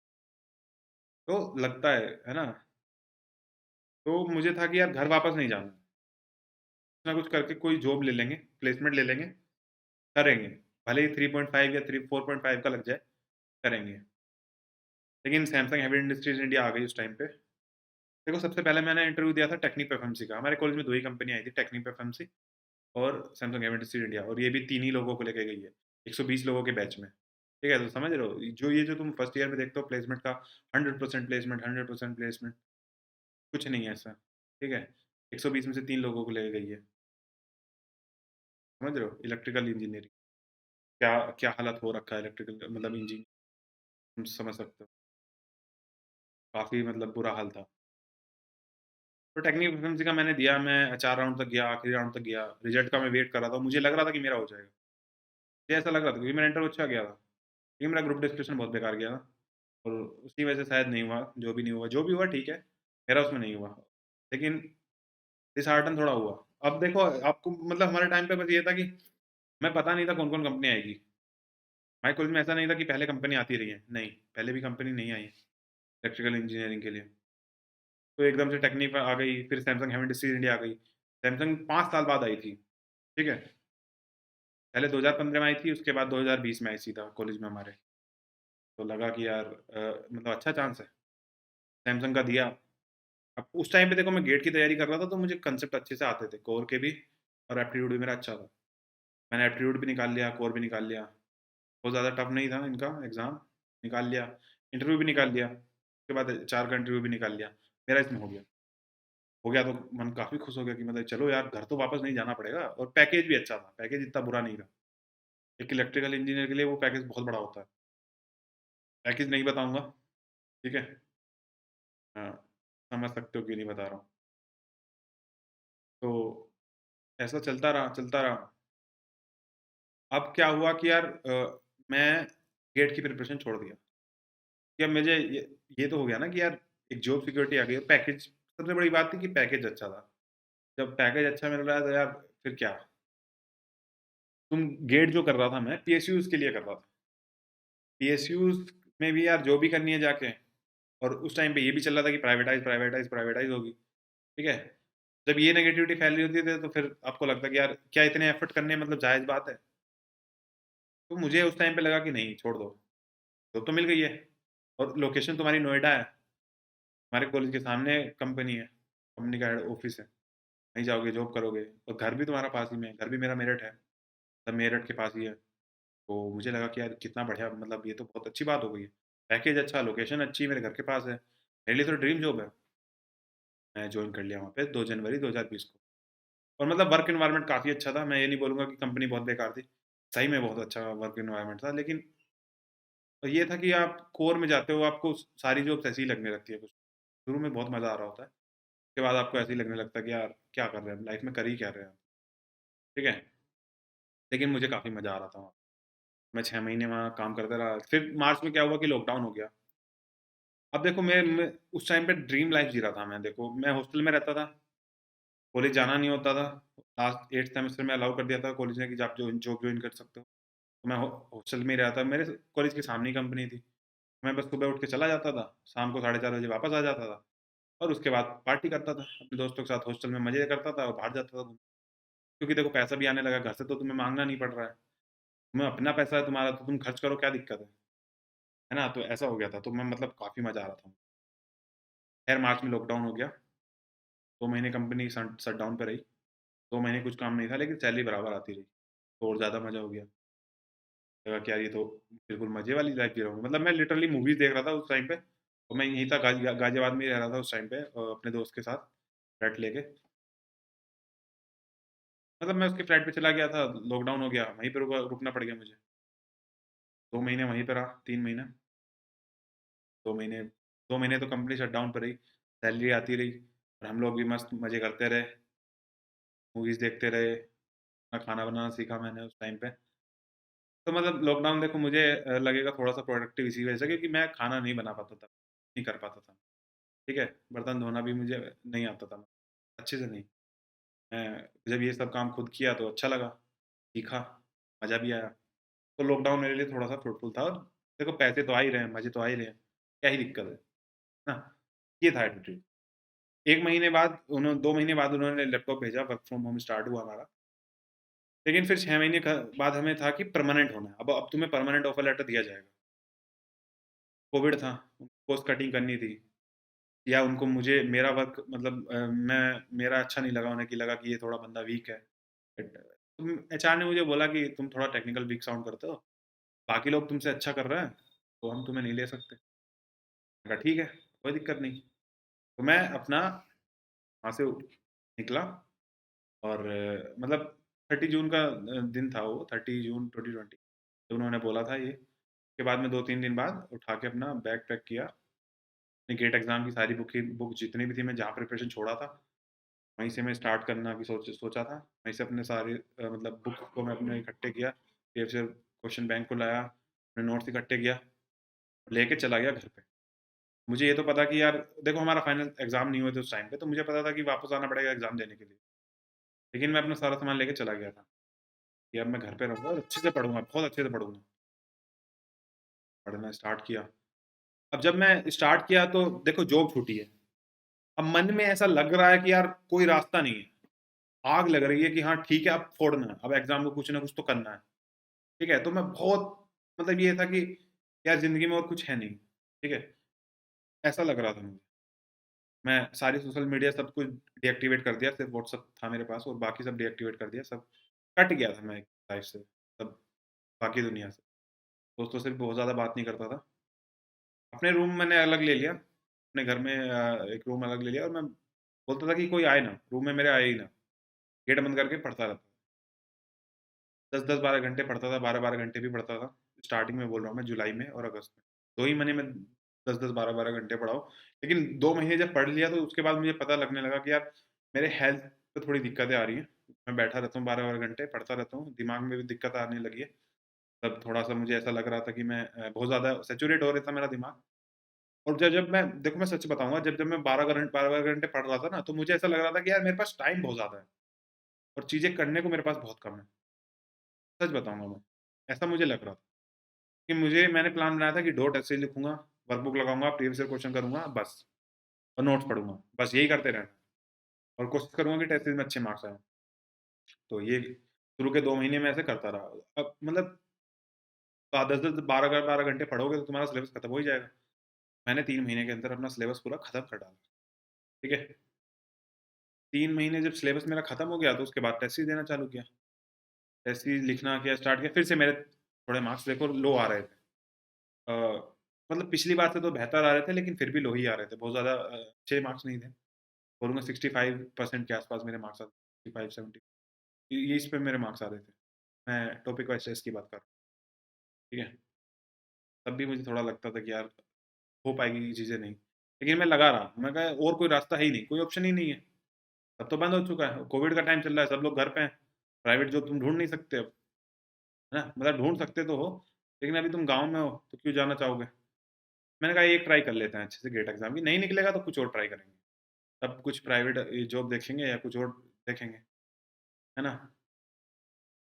तो लगता है ना। तो मुझे था कि यार घर वापस नहीं जाना, कुछ ना कुछ करके कोई जॉब ले लेंगे, प्लेसमेंट ले लेंगे, करेंगे, भले ही 3.5 या 4.5 का लग जाए, करेंगे। लेकिन सैमसंग हैवी इंडस्ट्रीज इंडिया आ गई उस टाइम पे। देखो सबसे पहले मैंने इंटरव्यू दिया था टेक्निक एफएमसी का, हमारे कॉलेज में दो ही कंपनी आई थी, टेक्निक एफएमसी और सैमसंग हैवी इंडस्ट्रीज इंडिया, और ये भी तीन ही लोगों को लेके गई है 120 लोगों के बैच में। ठीक है, तो समझ रहे हो जो ये जो तुम फर्स्ट ईयर में देखते हो प्लेसमेंट का, 100% प्लेसमेंट, 100% प्लेसमेंट, कुछ नहीं है ऐसा। ठीक है। 120 में से तीन लोगों को ले गई है। समझ रहे हो इलेक्ट्रिकल इंजीनियरिंग क्या क्या हालत हो रखा है, इलेक्ट्रिकल मतलब इंजीनियर, तुम समझ सकते हो, काफी मतलब बुरा हाल था। तो टेक्निकल एफएमसी का मैंने दिया, मैं 4 राउंड तक गया, आखिरी राउंड तक गया, रिजल्ट का मैं वेट कर रहा था, मुझे लग रहा था कि मेरा हो जाएगा, मुझे ऐसा लग रहा था क्योंकि मेरा इंटरव्यू अच्छा गया था, लेकिन मेरा ग्रुप डिस्कशन बहुत बेकार गया था। और उसी वजह से शायद नहीं हुआ, जो भी नहीं हुआ, जो भी हुआ ठीक है, मेरा उसमें नहीं हुआ। लेकिन डिसहार्टन थोड़ा हुआ। अब देखो आपको, मतलब हमारे टाइम पे बस ये था कि मैं पता नहीं था कौन कौन कंपनी आएगी। हमारे कॉलेज में ऐसा नहीं था कि पहले कंपनी आती रही है, नहीं, पहले भी कंपनी नहीं आई इलेक्ट्रिकल इंजीनियरिंग के लिए। तो एकदम से टेक्निक आ गई, फिर सैमसंग हेवी इंडस्ट्रीज इंडिया आ गई। सैमसंग 5 साल बाद आई थी। ठीक है। पहले 2015 में आई थी, उसके बाद 2020 में आई सीधा कॉलेज में हमारे। तो लगा कि यार मतलब अच्छा चांस है, सैमसंग का दिया। अब उस टाइम पे देखो मैं गेट की तैयारी कर रहा था, तो मुझे कंसेप्ट अच्छे से आते थे, कोर के भी, और एप्टीट्यूड भी मेरा अच्छा था। मैंने एप्टीट्यूड भी निकाल लिया, कोर भी निकाल लिया, बहुत ज़्यादा टफ नहीं था इनका एग्ज़ाम, निकाल लिया। इंटरव्यू भी निकाल लिया, उसके बाद 4 का इंटरव्यू भी निकाल लिया, मेरा इसमें हो गया। हो गया तो मन काफ़ी खुश हो गया कि मतलब चलो यार घर तो वापस नहीं जाना पड़ेगा, और पैकेज भी अच्छा था, पैकेज इतना बुरा नहीं था। एक इलेक्ट्रिकल इंजीनियर के लिए वो पैकेज बहुत बड़ा होता है। पैकेज नहीं बताऊंगा, ठीक है। हाँ, समझ सकते हो क्यों नहीं बता रहा हूँ। तो ऐसा चलता रहा चलता रहा। अब क्या हुआ कि यार मैं गेट की प्रिपरेशन छोड़ दिया, कि अब मुझे ये तो हो गया ना कि यार एक जॉब सिक्योरिटी आ गई, पैकेज सबसे बड़ी बात थी कि पैकेज अच्छा था। जब पैकेज अच्छा मिल रहा है तो यार फिर क्या। तुम गेट जो कर रहा था मैं पीएसयूज के लिए कर रहा था, पीएसयूज में भी यार जो भी करनी है जाके, और उस टाइम पे ये भी चल रहा था कि प्राइवेटाइज प्राइवेटाइज प्राइवेटाइज होगी। ठीक है। जब ये नेगेटिविटी फैल रही होती है तो फिर आपको लगता है कि यार क्या इतने एफर्ट करने, मतलब जायज़ बात है। तो मुझे उस टाइम पे लगा कि नहीं छोड़ दो, जॉब तो मिल गई है और लोकेशन तुम्हारी नोएडा है, हमारे कॉलेज के सामने कंपनी है, कंपनी का हेड ऑफिस है, वहीं जाओगे जॉब करोगे और घर भी तुम्हारा पास ही में है, घर भी मेरा मेरठ है, सब मेरठ के पास ही है। तो मुझे लगा कि यार कितना बढ़िया, मतलब ये तो बहुत अच्छी बात हो गई है, पैकेज अच्छा, लोकेशन अच्छी, मेरे घर के पास है, मेरे लिए तो ड्रीम जॉब है। मैं ज्वाइन कर लिया वहाँ पे 2 जनवरी 2020 को। और मतलब वर्क एनवायरनमेंट काफ़ी अच्छा था, मैं ये नहीं बोलूँगा कि कंपनी बहुत बेकार थी, सही में बहुत अच्छा वर्क एनवायरनमेंट था, लेकिन ये था कि आप कोर में जाते हो, आपको सारी जॉब्स ऐसी ही लगने लगती है कुछ। शुरू में बहुत मज़ा आ रहा होता है, उसके बाद आपको ऐसे ही लगने लगता है कि यार क्या कर रहे हैं, लाइफ में कर ही क्या रहे हैं, ठीक है? लेकिन मुझे काफ़ी मज़ा आ रहा था वहाँ। मैं 6 महीने वहाँ काम करता रहा, फिर मार्च में क्या हुआ कि लॉकडाउन हो गया। अब देखो मैं उस टाइम पे ड्रीम लाइफ़ जी रहा था मैं, देखो मैं हॉस्टल में रहता था, कॉलेज जाना नहीं होता था। लास्ट 8th सेमेस्टर में अलाउ कर दिया था कॉलेज ने कि आप जो जॉब जॉइन कर सकते हो। तो मैं हॉस्टल में ही रहा था, मेरे कॉलेज के सामने ही कंपनी थी। मैं बस सुबह उठ के चला जाता था, शाम को 4:30 बजे वापस आ जाता था और उसके बाद पार्टी करता था, अपने दोस्तों के साथ हॉस्टल में मज़े करता था और बाहर जाता था घूमने। क्योंकि देखो पैसा भी आने लगा, घर से तो तुम्हें माँगना नहीं पड़ रहा है। तुम्हें अपना पैसा है तुम्हारा, तो तुम खर्च करो, क्या दिक्कत है ना? तो ऐसा हो गया था, तो मैं मतलब काफ़ी मज़ा आ रहा था। खैर मार्च में लॉकडाउन हो गया, 2 महीने कंपनी शट डाउन पे रही। 2 महीने कुछ काम नहीं था, लेकिन सैलरी बराबर आती रही, तो और ज़्यादा मज़ा हो गया। लगा कि यार ये तो बिल्कुल मज़े वाली लाइफ़ जी रहा हूँ। मतलब मैं लिटरली मूवीज़ देख रहा था उस टाइम पे, और मैं यहीं था गाज़ियाबाद में ही रह रहा था उस टाइम पे, अपने दोस्त के साथ फ्लैट लेके। मतलब मैं उसके फ्लैट पे चला गया था, लॉकडाउन हो गया, वहीं पे रुकना पड़ गया मुझे। 2 महीने वहीं पे रहा, 3 महीने, 2 महीने 2 महीने तो कंपनी शट डाउन पे रही, सैलरी आती रही और हम लोग भी मस्त मज़े करते रहे, मूवीज़ देखते रहे, अपना खाना बनाना सीखा मैंने उस टाइम पे। तो मतलब लॉकडाउन देखो मुझे लगेगा थोड़ा-सा प्रोडक्टिव इसी वजह से, क्योंकि मैं खाना नहीं बना पाता था, नहीं कर पाता था, ठीक है? बर्तन धोना भी मुझे नहीं आता था, अच्छे से नहीं। मैं जब ये सब काम खुद किया तो अच्छा लगा, सीखा, मज़ा भी आया। तो लॉकडाउन मेरे लिए थोड़ा-सा फ्रूटफुल था, और देखो पैसे तो आ ही रहे हैं, मज़े तो आ ही रहे हैं, क्या ही दिक्कत है ना? ये था एटीट्यूड। 1 महीने बाद 2 महीने बाद उन्होंने लैपटॉप भेजा, वर्क फ्रॉम होम स्टार्ट हुआ हमारा। लेकिन फिर 6 महीने बाद हमें था कि परमानेंट होना है। अब तुम्हें परमानेंट ऑफर लेटर दिया जाएगा। कोविड था, कॉस्ट कटिंग करनी थी, या उनको मुझे मेरा वर्क मतलब मैं मेरा अच्छा नहीं लगा, उन्हें कि लगा कि ये थोड़ा बंदा वीक है। एचआर ने मुझे बोला कि तुम थोड़ा टेक्निकल वीक साउंड करते हो, बाकी लोग तुमसे अच्छा कर रहे हैं, तो हम तुम्हें नहीं ले सकते। मैंने कहा ठीक है, कोई दिक्कत नहीं। तो मैं अपना वहाँ से निकला, और मतलब 30 जून का दिन था वो, 30 जून 2020, तो उन्होंने बोला था ये। उसके बाद में 2-3 दिन बाद उठा के अपना बैग पैक किया, अपने गेट एग्ज़ाम की सारी बुक जितनी भी थी, मैं जहाँ प्रिपरेशन छोड़ा था, वहीं से मैं स्टार्ट करना की सोचा था। वहीं से अपने सारे मतलब बुक को मैं अपने इकट्ठे किया, फिर क्वेश्चन बैंक को लाया, अपने नोट्स इकट्ठे किया, लेके चला गया घर पे। मुझे ये तो पता कि यार देखो हमारा फाइनल एग्ज़ाम नहीं हुए थे उस टाइम पे, तो मुझे पता था कि वापस आना पड़ेगा एग्ज़ाम देने के लिए। लेकिन मैं अपना सारा सामान लेके चला गया था कि अब मैं घर पे रहूँगा और अच्छे से पढ़ूँगा, बहुत अच्छे से पढ़ूँगा। पढ़ना स्टार्ट किया। अब जब मैं स्टार्ट किया तो देखो जॉब छूटी है। अब मन में ऐसा लग रहा है कि यार कोई रास्ता नहीं है। आग लग रही है कि हाँ ठीक है, अब फोड़ना है, अब एग्ज़ाम को कुछ ना कुछ तो करना है। ठीक है? तो मैं बहुत मतलब ये था कि यार ज़िंदगी में और कुछ है नहीं। ठीक है? ऐसा लग रहा था मुझे। मैं सारी सोशल मीडिया सब कुछ डीएक्टिवेट कर दिया, सिर्फ़ व्हाट्सएप था मेरे पास और बाकी सब डीएक्टिवेट कर दिया, सब कट गया था मैं लाइफ़ से, सब बाकी दुनिया से। दोस्तों से भी बहुत ज़्यादा बात नहीं करता था। अपने रूम मैंने अलग ले लिया, अपने घर में एक रूम अलग ले लिया, और मैं बोलता था कि कोई आए ना, रूम में मेरे आए ही ना। गेट बंद करके पढ़ता रहता। 10-10 12 घंटे पढ़ता था, 12-12 घंटे भी पढ़ता था। स्टार्टिंग में बोल रहा हूँ मैं, जुलाई में और अगस्त में। 2 ही महीने में 10-10 12-12 घंटे पढ़ा हूँ। लेकिन 2 महीने जब पढ़ लिया तो उसके बाद मुझे पता लगने लगा कि यार मेरे हेल्थ पे थोड़ी दिक्कतें आ रही हैं। मैं बैठा रहता हूँ 12-12 घंटे, पढ़ता रहता हूँ, दिमाग में भी दिक्कत आने लगी है। तब थोड़ा-सा मुझे ऐसा लग रहा था कि मैं बहुत ज़्यादा सैचुरेट हो रहा था मेरा दिमाग। और जब जब मैं देखो मैं सच बताऊँगा, जब जब मैं 12-12 घंटे पढ़ रहा था ना, तो मुझे ऐसा लग रहा था कि यार मेरे पास टाइम बहुत ज़्यादा है और चीज़ें करने को मेरे पास बहुत कम है। सच बताऊँगा मैं, ऐसा मुझे लग रहा था कि मैंने प्लान बनाया था कि 2 टेस्ट सीरीज़ लिखूँगा, वर्कबुक लगाऊँगा, प्रीवियस ईयर क्वेश्चन करूँगा बस, और नोट्स पढ़ूँगा। बस यही करते रहना, और कोशिश करूँगा कि टेस्ट सीरीज़ में अच्छे मार्क्स आएँ। तो ये शुरू के 2 महीने में ऐसे करता रहा। अब मतलब तो आप 10-10 12-12 घंटे पढ़ोगे तो तुम्हारा सिलेबस खत्म हो ही जाएगा। मैंने 3 महीने के अंदर अपना सिलेबस पूरा खत्म कर डाला, ठीक है? 3 महीने जब सिलेबस मेरा खत्म हो गया तो उसके बाद टेस्ट सीरीज़ देना चालू किया। टेस्ट सीरीज़ लिखना किया स्टार्ट किया, फिर से मेरे थोड़े मार्क्स देखो लो आ रहे थे। मतलब पिछली बार से तो बेहतर आ रहे थे लेकिन फिर भी लो ही आ रहे थे। बहुत ज़्यादा अच्छे मार्क्स नहीं थे। बोलूँगा 65% के आस-पास मेरे मार्क्स आते 65-70 ये इस पे मेरे मार्क्स आ रहे थे। मैं टॉपिक वाइज़ टेस्ट की बात कर रहा हूँ, ठीक है? तब भी मुझे थोड़ा लगता था कि यार हो पाएगी ये चीज़ें नहीं। लेकिन मैं लगा रहा, मैं कहा और कोई रास्ता है ही नहीं, कोई ऑप्शन ही नहीं है। अब तो बंद हो चुका है, कोविड का टाइम चल रहा है, सब लोग घर पे हैं। प्राइवेट जॉब तुम ढूँढ नहीं सकते अब, है ना? मतलब ढूँढ सकते तो हो, लेकिन अभी तुम गाँव में हो, तो क्यों जाना चाहोगे? मैंने कहा एक ट्राई कर लेते हैं अच्छे से गेट एग्ज़ाम की, नहीं निकलेगा तो कुछ और ट्राई करेंगे। तब कुछ प्राइवेट जॉब देखेंगे या कुछ और देखेंगे, है ना?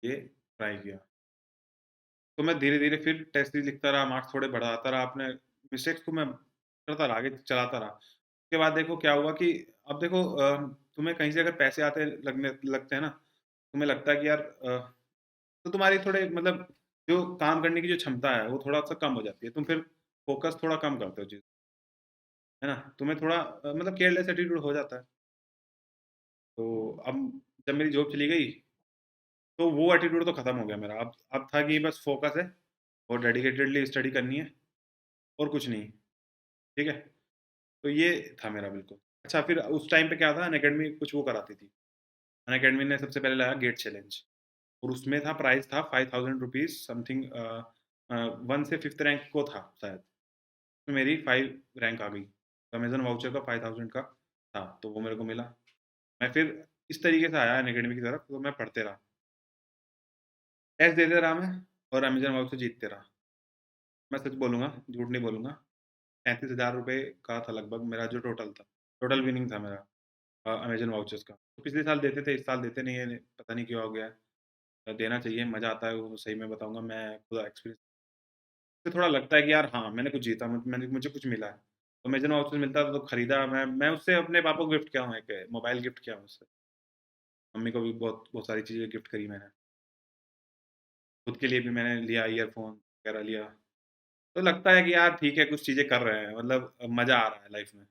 ये ट्राई किया। तो मैं धीरे-धीरे फिर टेस्ट सीरीज़ लिखता रहा, मार्क्स थोड़े बढ़ाता रहा, अपने मिस्टेक्स को मैं करता रहा, आगे चलाता रहा। उसके बाद देखो क्या हुआ कि अब देखो तुम्हें कहीं से अगर पैसे आते लगने लगते हैं ना, तुम्हें लगता है कि यार तो तुम्हारी थोड़े मतलब जो काम करने की जो क्षमता है, वो थोड़ा-सा कम हो जाती है। तुम फिर फ़ोकस थोड़ा कम करते हो चीज़, है ना? तुम्हें थोड़ा मतलब केयरलेस एटीट्यूड हो जाता है। तो अब जब मेरी जॉब चली गई, तो वो एटीट्यूड तो खत्म हो गया मेरा। अब था कि बस फ़ोकस है और डेडिकेटेडली स्टडी करनी है और कुछ नहीं, ठीक है? तो ये था मेरा बिल्कुल। अच्छा फिर उस टाइम पे क्या था अनअकैडमी कुछ वो कराती थी। अनअकैडमी ने सबसे पहले लाया गेट चैलेंज और उसमें था प्राइस था ₹5000 समथिंग 1 से 5th रैंक को था शायद। तो मेरी 5 रैंक आ गई। अमेज़न वाउचर का 5000 का था, तो वो मेरे को मिला। मैं फिर इस तरीके से आया अनअकैडमी की तरफ, तो मैं पढ़ते रहा। टेस्ट देते रहा मैं और अमेज़न वाउचर जीतते रहा। मैं सच बोलूँगा, झूठ नहीं बोलूँगा, ₹35,000 का था लगभग मेरा जो टोटल था। टोटल विनिंग था मेरा अमेज़न वाउचर्स का। तो पिछले साल देते थे, इस साल देते नहीं है, पता नहीं क्या हो गया है। देना चाहिए, मज़ा आता है वो सही में बताऊँगा मैं खुद एक्सपीरियंस से थोड़ा लगता है कि यार हाँ, मैंने कुछ जीता मुझे कुछ मिला है। तो अमेज़न वाउचर मिलता था तो खरीदा मैं उससे अपने पापा को गिफ्ट किया हूँ एक मोबाइल गिफ्ट किया हूँ उससे। मम्मी को भी बहुत बहुत सारी चीज़ें गिफ्ट करी मैंने। खुद के लिए भी मैंने लिया ईयरफ़ोन वगैरह लिया। तो लगता है कि यार ठीक है कुछ चीज़ें कर रहे हैं मतलब मज़ा आ रहा है लाइफ़ में।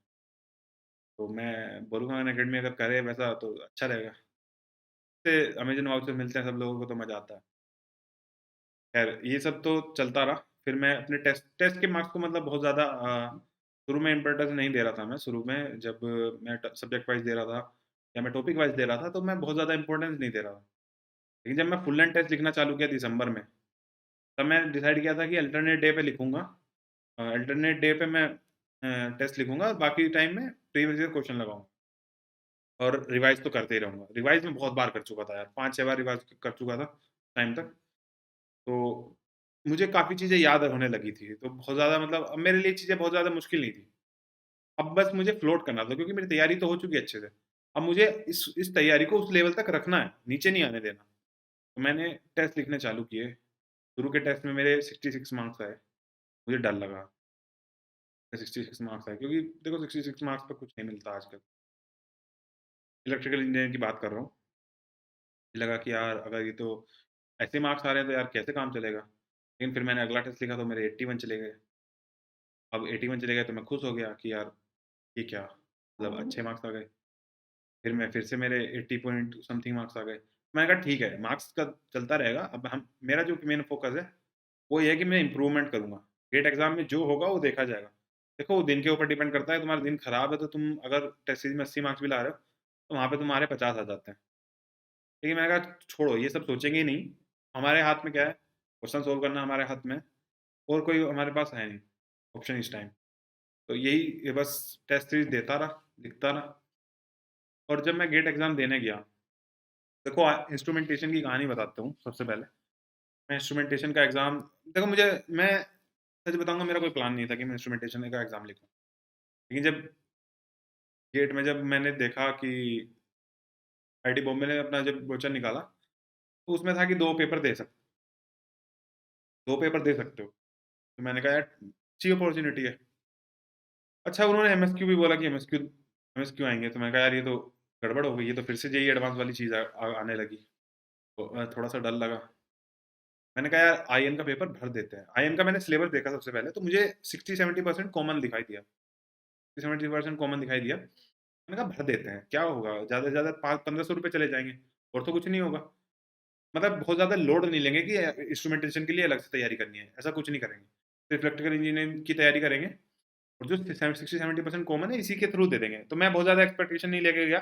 तो मैं बोलूँगा अनअकैडमी अगर करे वैसा तो अच्छा रहेगा। इससे अमेज़न वाउचर मिलते हैं सब लोगों को तो मज़ा आता है। ख़ैर ये सब तो चलता रहा। फिर मैं अपने टेस्ट टेस्ट के मार्क्स को मतलब बहुत ज़्यादा शुरू में इम्पोर्टेंस नहीं दे रहा था मैं। शुरू में जब मैं सब्जेक्ट वाइज़ दे रहा था या मैं टॉपिक वाइज़ दे रहा था तो मैं बहुत ज़्यादा इम्पोर्टेंस नहीं दे रहा था। लेकिन जब मैं फुल एंड टेस्ट लिखना चालू किया दिसंबर में, तब मैंने डिसाइड किया था कि अल्टरनेट डे पे लिखूँगा। अल्टरनेट डे पे मैं टेस्ट लिखूँगा और बाकी टाइम में प्रीवियस ईयर क्वेश्चन लगाऊँगा और रिवाइज़ तो करते ही रहूँगा। रिवाइज़ मैं बहुत बार कर चुका था यार, 5-6 बार रिवाइज़ कर चुका था टाइम तक। तो मुझे काफ़ी चीज़ें याद होने लगी थी, तो बहुत ज़्यादा मतलब अब मेरे लिए चीज़ें बहुत ज़्यादा मुश्किल नहीं थी। अब बस मुझे फ्लोट करना था क्योंकि मेरी तैयारी तो हो चुकी है अच्छे से। अब मुझे इस तैयारी को उस लेवल तक रखना है, नीचे नहीं आने देना। तो मैंने टेस्ट लिखने चालू किए। शुरू के टेस्ट में मेरे 66 मार्क्स आए। मुझे डर लगा, 66 मार्क्स आए क्योंकि देखो 66 मार्क्स पे कुछ नहीं मिलता आजकल। इलेक्ट्रिकल इंजीनियरिंग की बात कर रहा हूँ। मुझे लगा कि यार अगर ये तो ऐसे मार्क्स आ रहे हैं तो यार कैसे काम चलेगा? लेकिन फिर मैंने अगला टेस्ट लिखा तो मेरे 81 चले गए। अब 81 चले गए तो मैं खुश हो गया कि यार ये क्या? मतलब अच्छे मार्क्स आ गए। फिर फिर से मेरे 80 पॉइंट समथिंग मार्क्स आ गए। मैंने कहा ठीक है, मार्क्स का चलता रहेगा। अब हम मेरा जो मेन फ़ोकस है, वो ये है कि मैं इम्प्रूवमेंट करूँगा। गेट एग्ज़ाम में जो होगा वो देखा जाएगा। देखो वो दिन के ऊपर डिपेंड करता है, तुम्हारा दिन खराब है तो तुम अगर टेस्ट सीरीज़ में 80 मार्क्स भी ला रहे हो, तो वहाँ पे तुम्हारे 50 आ जाते हैं। लेकिन मैंने कहा छोड़ो ये सब सोचेंगे ही नहीं, हमारे हाथ में क्या है? क्वेश्चन सॉल्व करना हमारे हाथ में है और कोई हमारे पास है नहीं, ऑप्शन इस टाइम। तो यही ये बस टेस्ट सीरीज़ देता रहा, लिखता रहा और जब मैं गेट एग्ज़ाम देने गया देखो इंस्ट्रूमेंटेशन की कहानी बताता हूँ सबसे पहले। मैं इंस्ट्रूमेंटेशन का एग्ज़ाम देखो मैं सच बताऊँगा मेरा कोई प्लान नहीं था कि मैं इंस्ट्रूमेंटेशन का एग्ज़ाम लिखूँ। लेकिन जब गेट में जब मैंने देखा कि आईआईटी बॉम्बे ने अपना जब वोचर निकाला, तो उसमें था कि 2 पेपर दे सक 2 पेपर दे सकते हो। तो मैंने कहा यार अच्छी अपॉर्च्युनिटी है। अच्छा उन्होंने एमएसक्यू भी बोला कि एमएसक्यू आएँगे, तो मैंने कहा यार ये तो गड़बड़ हो गई, ये तो फिर से जेईई एडवांस वाली चीज़ आने लगी। तो थोड़ा-सा डर लगा। मैंने कहा यार आईएन का पेपर भर देते हैं। आईएन का मैंने सिलेबस देखा सबसे पहले, तो मुझे 60-70% कॉमन दिखाई दिया, 60-70% कॉमन दिखाई दिया। मैंने कहा भर देते हैं, क्या होगा, ज़्यादा से ज़्यादा 500-1500 चले जाएँगे और तो कुछ नहीं होगा। मतलब बहुत ज़्यादा लोड नहीं लेंगे कि इंस्ट्रूमेंटेशन के लिए अलग से तैयारी करनी है, ऐसा कुछ नहीं करेंगे। सिर्फ इलेक्ट्रिकल इंजीनियरिंग की तैयारी करेंगे और जो 60-70% कॉमन है इसी के थ्रू दे देंगे। तो मैं बहुत ज़्यादा एक्सपेक्टेशन नहीं लेके गया।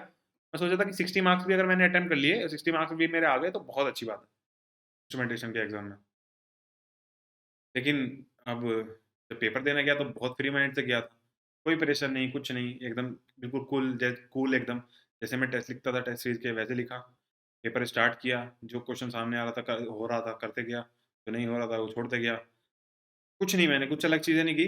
मैं सोचा था कि 60 मार्क्स भी अगर मैंने अटेम्प्ट कर लिए, 60 मार्क्स भी मेरे आ गए तो बहुत अच्छी बात है, इंस्ट्रूमेंटेशन के एग्ज़ाम में। लेकिन अब जब पेपर देने गया तो बहुत फ्री माइंड से गया था। कोई प्रेशर नहीं, कुछ नहीं, एकदम बिल्कुल कूल एकदम। जैसे मैं टेस्ट लिखता था टेस्ट सीरीज़ के वैसे लिखा। पेपर स्टार्ट किया, जो क्वेश्चन सामने आ रहा था हो रहा था करते गया, जो नहीं हो रहा था वो छोड़ते गया। कुछ नहीं, मैंने कुछ अलग चीज़ें नहीं की।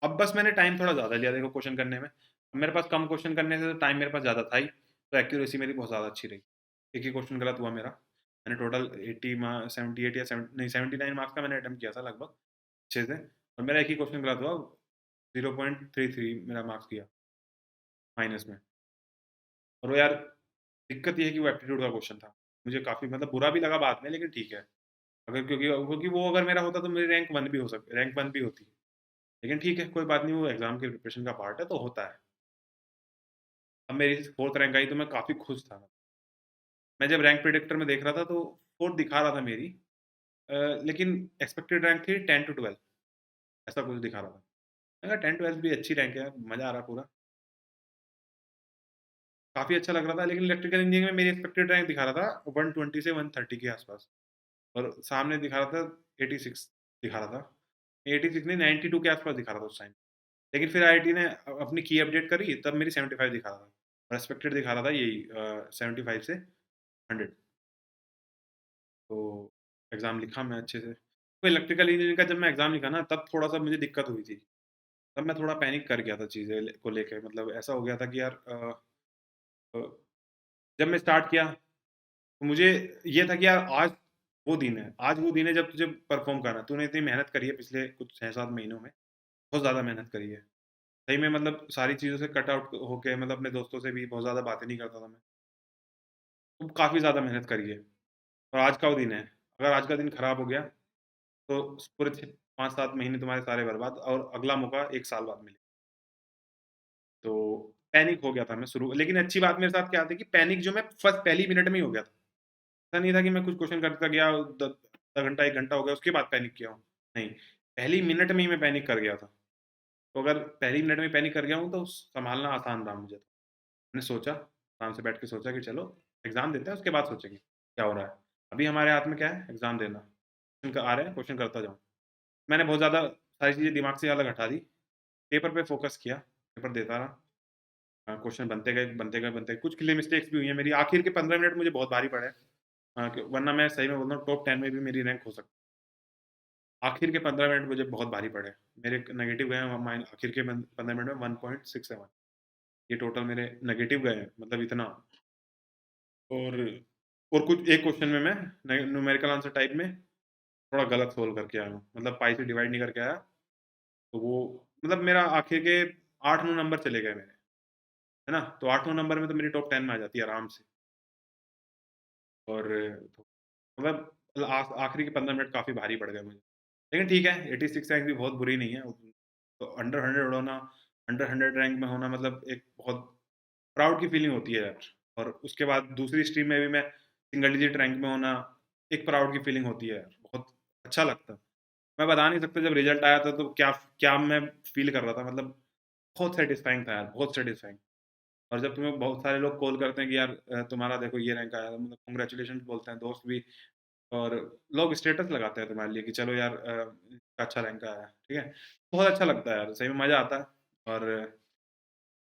अब बस मैंने टाइम थोड़ा ज़्यादा लिया देखो क्वेश्चन करने में। अब मेरे पास कम क्वेश्चन करने से तो टाइम मेरे पास ज़्यादा था ही, तो एक्यूरेसी मेरी बहुत ज़्यादा अच्छी रही। एक ही क्वेश्चन गलत हुआ मेरा। मैंने टोटल 80 78 या 7 नहीं 79 मार्क्स का मैंने अटेम्प्ट किया था लगभग अच्छे से, और मेरा एक ही क्वेश्चन गलत हुआ, 0.33 मेरा मार्क्स गया माइनस में। और वो यार दिक्कत ये है कि वो एप्टीट्यूड का क्वेश्चन था। मुझे काफ़ी मतलब बुरा भी लगा बाद में, लेकिन ठीक है। अगर क्योंकि क्योंकि वो अगर मेरा होता तो मेरी रैंक 1 भी होती। लेकिन ठीक है, कोई बात नहीं, वो एग्ज़ाम के प्रिपरेशन का पार्ट है तो होता है। अब मेरी 4th रैंक आई तो मैं काफ़ी खुश था। मैं जब रैंक प्रेडिक्टर में देख रहा था तो 4th दिखा रहा था मेरी, लेकिन एक्सपेक्टेड रैंक थी 10 टू 12, ऐसा कुछ दिखा रहा था। मैंने कहा 10-12 भी अच्छी रैंक है यार, मज़ा आ रहा है पूरा। काफ़ी अच्छा लग रहा था, लेकिन इलेक्ट्रिकल इंजीनियरिंग में मेरी एक्सपेक्टेड रैंक दिखा रहा था 120 से 130 के आसपास, और सामने दिखा रहा था 86 दिखा रहा था। 86 नहीं, 92 के आसपास दिखा रहा था उस टाइम। लेकिन फिर आईआईटी ने अपनी की अपडेट करी तब मेरी 75 दिखा रहा था, और एक्सपेक्टेड दिखा रहा था यही 75 से 100। तो एग्ज़ाम लिखा मैं अच्छे से। तो इलेक्ट्रिकल इंजीनियरिंग का जब मैं एग्ज़ाम लिखा ना तब थोड़ा-सा मुझे दिक्कत हुई थी। तब मैं थोड़ा पैनिक कर गया था चीज़ें को लेके, मतलब ऐसा हो गया था कि यार अ, जब मैं स्टार्ट किया तो मुझे ये था कि यार आज वो दिन है जब तुझे परफ़ॉर्म करना है। तूने इतनी मेहनत करी है पिछले कुछ 6-7 महीनों में, बहुत ज़्यादा मेहनत करी है। सही में मतलब सारी चीज़ों से कट आउट होके, मतलब अपने दोस्तों से भी बहुत ज़्यादा बातें नहीं करता था मैं। तो काफ़ी ज़्यादा मेहनत करी है, और आज का वो दिन है। अगर आज का दिन खराब हो गया तो पूरे 5-7 महीने तुम्हारे सारे बर्बाद, और अगला मौका 1 साल बाद मिले। तो पैनिक हो गया था मैं शुरू, लेकिन अच्छी बात मेरे साथ क्या थी कि पैनिक जो मैं फर्स्ट पहली मिनट में ही हो गया था। ऐसा नहीं था कि मैं कुछ क्वेश्चन करता गया, द आधा घंटा 1 घंटा हो गया उसके बाद पैनिक किया हूँ। नहीं, पहली मिनट में ही मैं पैनिक कर गया था। तो अगर पहली मिनट में पैनिक कर गया हूँ तो सँभालना आसान रहा मुझे। मैंने सोचा, आराम से बैठ के सोचा कि चलो एग्ज़ाम देते हैं, उसके बाद सोचेंगे क्या हो रहा है। अभी हमारे हाथ में क्या है, एग्ज़ाम देना। क्वेश्चन आ रहे हैं, क्वेश्चन करता जाऊँ। मैंने बहुत ज़्यादा सारी चीज़ें दिमाग से अलग हटा दी। पेपर पे फ़ोकस किया, पेपर देता रहा। क्वेश्चन बनते गए, बनते गए, बनते गए। कुछ के लिए मिस्टेक्स भी हुई हैं मेरी। आखिर के 15 मिनट मुझे बहुत भारी पड़े। वरना मैं सही में बोल रहा हूँ टॉप 10 में भी मेरी रैंक हो सकती। आखिर के 15 मिनट मुझे बहुत भारी पड़े। मेरे नेगेटिव गए हैं आखिर के 15 मिनट में 1.67, ये टोटल मेरे नेगेटिव गए हैं, मतलब इतना। और कुछ एक क्वेश्चन में मैं न्यूमेरिकल आंसर टाइप में थोड़ा गलत सोल्व करके आया हूँ। मतलब पाई से डिवाइड नहीं करके आया, तो वो मतलब मेरा आखिर के 8-9 नंबर चले गए मेरे, है ना? तो 8-9 नंबर में तो मेरी टॉप 10 में आ जाती है आराम से। और तो मतलब आखिरी के 15 मिनट काफ़ी भारी पड़ गए मुझे। लेकिन ठीक है, 86 रैंक भी बहुत बुरी नहीं है। तो अंडर 100 होना, अंडर 100 रैंक में होना, मतलब एक बहुत प्राउड की फीलिंग होती है यार। और उसके बाद दूसरी स्ट्रीम में भी मैं सिंगल डिजिट रैंक में होना, एक प्राउड की फीलिंग होती है यार, बहुत अच्छा लगता है। मैं बता नहीं सकता जब रिज़ल्ट आया था तो क्या क्या मैं फ़ील कर रहा था, मतलब बहुत सैटिस्फाइंग था यार, बहुत सैटिस्फाइंग। और जब तुम्हें बहुत सारे लोग कॉल करते हैं कि यार तुम्हारा देखो ये रैंक आया, मतलब कांग्रेचुलेशंस बोलते हैं दोस्त भी, और लोग स्टेटस लगाते हैं तुम्हारे लिए कि चलो यार इसका अच्छा रैंक आया है, ठीक है? बहुत अच्छा लगता है यार, सही में मज़ा आता है। और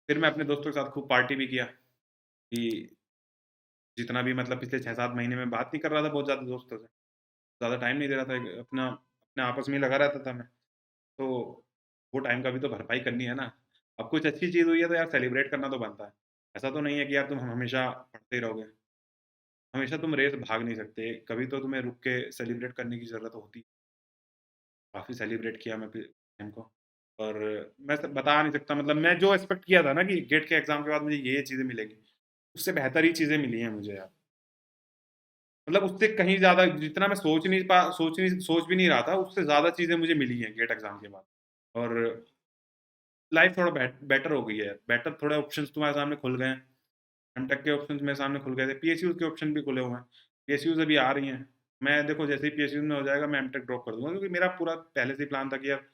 फिर मैं अपने दोस्तों के साथ खूब पार्टी भी किया कि जितना भी, मतलब पिछले 6-7 महीने में बात नहीं कर रहा था बहुत ज़्यादा दोस्तों से, ज़्यादा टाइम नहीं दे रहा था, एक अपना अपने आपस में ही लगा रहता था मैं। तो वो टाइम का भी तो भरपाई करनी है ना। अब कुछ अच्छी चीज़ हुई है तो यार सेलिब्रेट करना तो बनता है। ऐसा तो नहीं है कि यार तुम हमेशा पढ़ते ही रहोगे। हमेशा तुम रेस भाग नहीं सकते, कभी तो तुम्हें रुक के सेलिब्रेट करने की ज़रूरत होती है। काफ़ी सेलिब्रेट किया मैं फिर टाइम को। और मैं स बता नहीं सकता, मतलब मैं जो एक्सपेक्ट किया था ना कि गेट के एग्ज़ाम के बाद मुझे ये चीज़ें मिलेंगी, उससे बेहतर ही चीज़ें मिली हैं मुझे यार। मतलब उससे कहीं ज़्यादा जितना मैं सोच भी नहीं रहा था, उससे ज़्यादा चीज़ें मुझे मिली हैं गेट एग्ज़ाम के बाद। और लाइफ़ थोड़ा बेटर हो गई है। बेटर थोड़े ऑप्शंस तुम्हारे सामने खुल गए हैं। एमटेक के ऑप्शंस मेरे सामने खुल गए थे। पीएसयूज़ के ऑप्शन भी खुले हुए हैं। पीएसयूज़ अभी आ रही हैं। मैं देखो जैसे ही पीएसयूज़ में हो जाएगा मैं एमटेक ड्रॉप कर दूँगा, क्योंकि मेरा पूरा पहले से ही प्लान था कि यार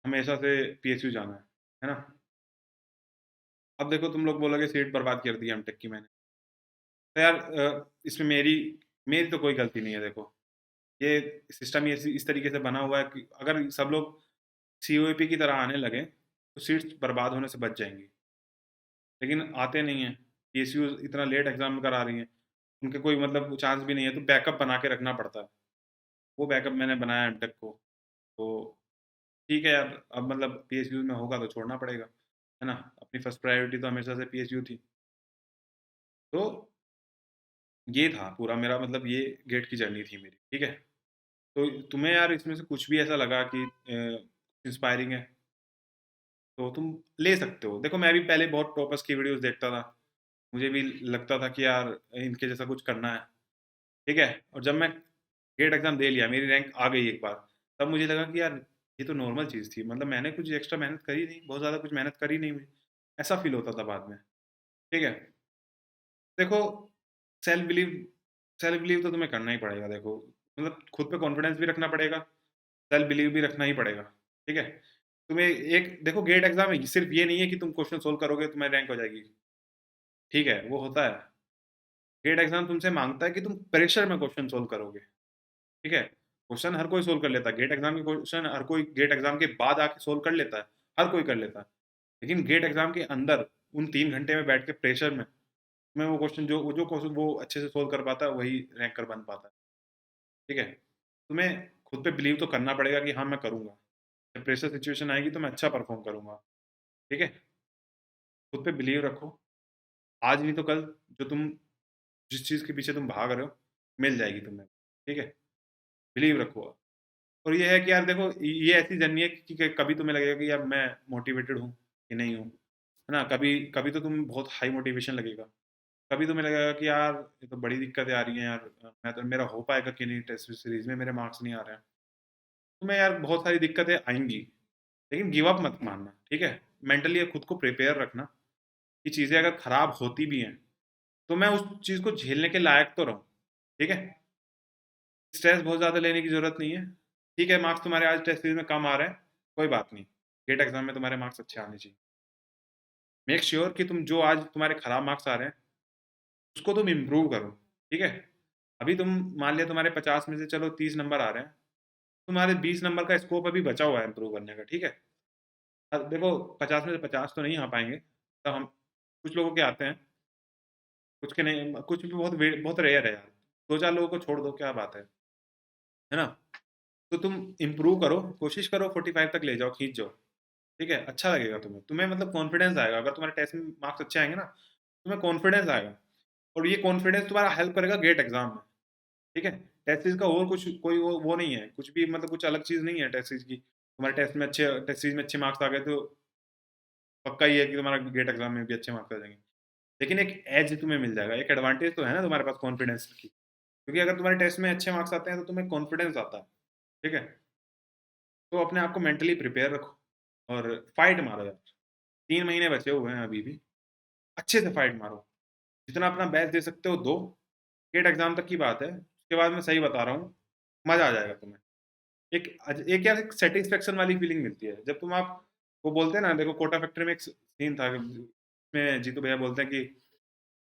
हमेशा से पीएसयू जाना है ना? अब देखो तुम लोग बोलोगे सीट बर्बाद कर दी एमटेक की मैंने। तो यार इसमें मेरी मेरी तो कोई गलती नहीं है देखो। ये सिस्टम ही इस तरीके से बना हुआ है कि अगर सब लोग सीओईपी की तरह आने लगे, तो सीट्स बर्बाद होने से बच जाएँगी। लेकिन आते नहीं हैं। पीएसयूज़ इतना लेट एग्ज़ाम करा रही हैं। उनके कोई मतलब चांस भी नहीं है, तो बैकअप बना के रखना पड़ता है। वो बैकअप मैंने बनाया एमटेक को। तो ठीक है यार, अब मतलब पीएसयू में होगा तो छोड़ना पड़ेगा, है ना? अपनी फर्स्ट प्रायोरिटी तो हमेशा से पीएसयू थी। तो ये था पूरा मेरा, मतलब ये गेट की जर्नी थी मेरी, ठीक है? तो तुम्हें यार इसमें से कुछ भी ऐसा लगा कि इंस्पायरिंग है, तो तुम ले सकते हो। देखो मैं भी पहले बहुत टॉपर्स की वीडियोज़ देखता था। मुझे भी लगता था कि यार इनके जैसा कुछ करना है, ठीक है? और जब मैं गेट एग्ज़ाम दे लिया, मेरी रैंक आ गई एक बार, तब मुझे लगा कि यार ये तो नॉर्मल चीज़ थी। मतलब मैंने कुछ एक्स्ट्रा मेहनत करी नहीं, बहुत ज़्यादा कुछ मेहनत करी नहीं मुझे। ऐसा फ़ील होता था बाद में, ठीक है? देखो सेल्फ बिलीव सेल्फ बिलीव तो तुम्हें करना ही पड़ेगा देखो। मतलब खुद पे कॉन्फिडेंस भी रखना पड़ेगा, सेल्फ बिलीव भी रखना ही पड़ेगा, ठीक है? तुम्हें एक देखो गेट एग्ज़ाम सिर्फ़ ये नहीं है कि तुम क्वेश्चन सोल्व करोगे तुम्हारी रैंक हो जाएगी, ठीक है? वो होता है। गेट एग्ज़ाम तुमसे माँगता है कि तुम प्रेशर में क्वेश्चन सोल्व करोगे, ठीक है? क्वेश्चन हर कोई सोल्व कर लेता है। गेट एग्ज़ाम के क्वेश्चन हर कोई गेट एग्ज़ाम के बाद आके सोल्व कर लेता है, हर कोई कर लेता है। लेकिन गेट एग्ज़ाम के अंदर उन 3 घंटे में बैठ के प्रेशर में, मैं वो क्वेश्चन जो क्वेश्चन वो अच्छे से सोल्व कर पाता है, वही रैंकर बन पाता है, ठीक है? तुम्हें खुद पे बिलीव तो करना पड़ेगा कि हाँ, मैं करूँगा। जब प्रेशर सिचुएशन आएगी तो मैं अच्छा परफ़ॉर्म करूँगा, ठीक है? खुद पे बिलीव रखो। आज नहीं तो कल जो तुम जिस चीज़ के पीछे तुम भाग रहे हो, मिल जाएगी तुम्हें, ठीक है? बिलीव रखो। और ये है कि यार देखो ये ऐसी जर्नी है कि कभी तुम्हें लगेगा कि यार मैं मोटिवेटेड हूँ कि नहीं हूँ, है ना? कभी कभी तो तुम बहुत हाई मोटिवेशन लगेगा। कभी तुम्हें लगेगा कि यार ये तो बड़ी दिक्कतें आ रही हैं यार, मैं तो मेरा हो पाएगा कि नहीं टेस्ट सीरीज़ में मेरे मार्क्स नहीं आ रहे हैं। तुम्हें यार बहुत सारी दिक्कतें आएँगी, लेकिन गिव अप मत मानना, ठीक है? मेंटली खुद को प्रिपेयर रखना कि चीज़ें अगर खराब होती भी हैं, तो मैं उस चीज़ को झेलने के लायक तो रहूँ, ठीक है? स्ट्रेस बहुत ज़्यादा लेने की ज़रूरत नहीं है। ठीक है, मार्क्स तुम्हारे आज टेस्ट सीरीज़ में कम आ रहे हैं, कोई बात नहीं। गेट एग्ज़ाम में तुम्हारे मार्क्स अच्छे आने चाहिए। मेक श्योर कि तुम जो आज तुम्हारे खराब मार्क्स आ रहे हैं, उसको तुम इम्प्रूव करो, ठीक है? अभी तुम मान लिया तुम्हारे 50 में से चलो 30 नंबर आ रहे हैं, तुम्हारे 20 नंबर का स्कोप अभी बचा हुआ है इम्प्रूव करने का, ठीक है? देखो 50 में से 50 तो नहीं आ पाएँगे, तो हम कुछ लोगों के आते हैं, कुछ के नहीं, कुछ भी बहुत रेयर है यार। 2-4 लोगों को छोड़ दो, क्या बात है ना? तो तुम इम्प्रूव करो, कोशिश करो 45 तक ले जाओ, खींच जाओ। ठीक है? अच्छा लगेगा तुम्हें। तुम्हें मतलब कॉन्फिडेंस आएगा, अगर तुम्हारे टेस्ट में मार्क्स अच्छे आएँगे ना, तुम्हें कॉन्फिडेंस आएगा और ये कॉन्फिडेंस तुम्हारा हेल्प करेगा गेट एग्ज़ाम में, ठीक है? टेस्ट सीरीज़ का और कुछ कोई वो नहीं है, कुछ भी मतलब कुछ अलग चीज़ नहीं है टेस्ट सीरीज़ की। तुम्हारे टेस्ट सीरीज़ में अच्छे मार्क्स आ गए तो पक्का ही है कि तुम्हारा गेट एग्ज़ाम में भी अच्छे मार्क्स आ जाएँगे। लेकिन एक एज तुम्हें मिल जाएगा, एक एडवांटेज तो है ना तुम्हारे पास कॉन्फिडेंस की। क्योंकि अगर तुम्हारे टेस्ट में अच्छे मार्क्स आते हैं तो तुम्हें कॉन्फिडेंस आता है, ठीक है? तो अपने आप को मेंटली प्रिपेयर रखो और फाइट मारो यार। 3 महीने बचे हुए हैं अभी भी, अच्छे से फाइट मारो। जितना अपना बेस्ट दे सकते हो दो, गेट एग्ज़ाम तक की बात है, उसके बाद मैं सही बता रहा हूँ, मज़ा आ जाएगा तुम्हें। एक यार एक सैटिस्फैक्शन वाली फीलिंग मिलती है, जब तुम आप वो बोलते हैं ना, देखो कोटा फैक्ट्री में एक सीन था, जिसमें जीतू भैया बोलते हैं कि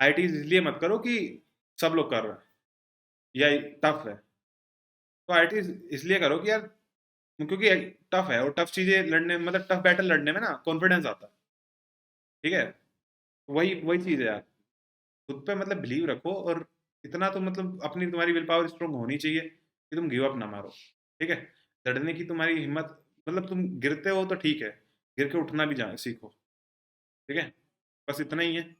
आईआईटीज़ इसलिए मत करो कि सब लोग कर रहे हैं या टफ है। तो आईआईटीज़ इसलिए करो कि यार क्योंकि टफ है और टफ चीज़ें लड़ने मतलब टफ बैटल लड़ने में ना कॉन्फिडेंस आता है, ठीक है? वही वही चीज़ है यार। खुद पे मतलब बिलीव रखो और इतना तो मतलब अपनी तुम्हारी विल पावर स्ट्रांग होनी चाहिए कि तुम गिव अप ना मारो, ठीक है? लड़ने की तुम्हारी हिम्मत, मतलब तुम गिरते हो तो ठीक है, गिर के उठना भी जा सीखो, ठीक है? बस इतना ही है।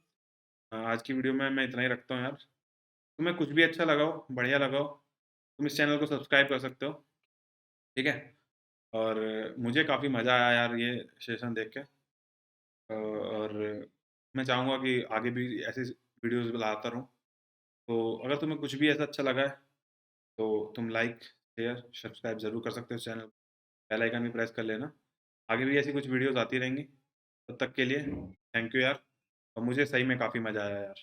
आज की वीडियो में मैं इतना ही रखता हूँ यार। तुम्हें कुछ भी अच्छा लगा हो, बढ़िया लगा हो, तुम इस चैनल को सब्सक्राइब कर सकते हो, ठीक है? और मुझे काफ़ी मज़ा आया यार ये सेशन देख के। और मैं चाहूँगा कि आगे भी ऐसी वीडियोज़ लाता रहूँ। तो अगर तुम्हें कुछ भी ऐसा अच्छा लगा है, तो तुम लाइक, शेयर, सब्सक्राइब ज़रूर कर सकते हो इस चैनल। बेल आइकन भी प्रेस कर लेना। आगे भी ऐसी कुछ वीडियोज़ आती रहेंगी। तब तक के लिए थैंक यू यार, और मुझे सही में काफ़ी मज़ा आया यार।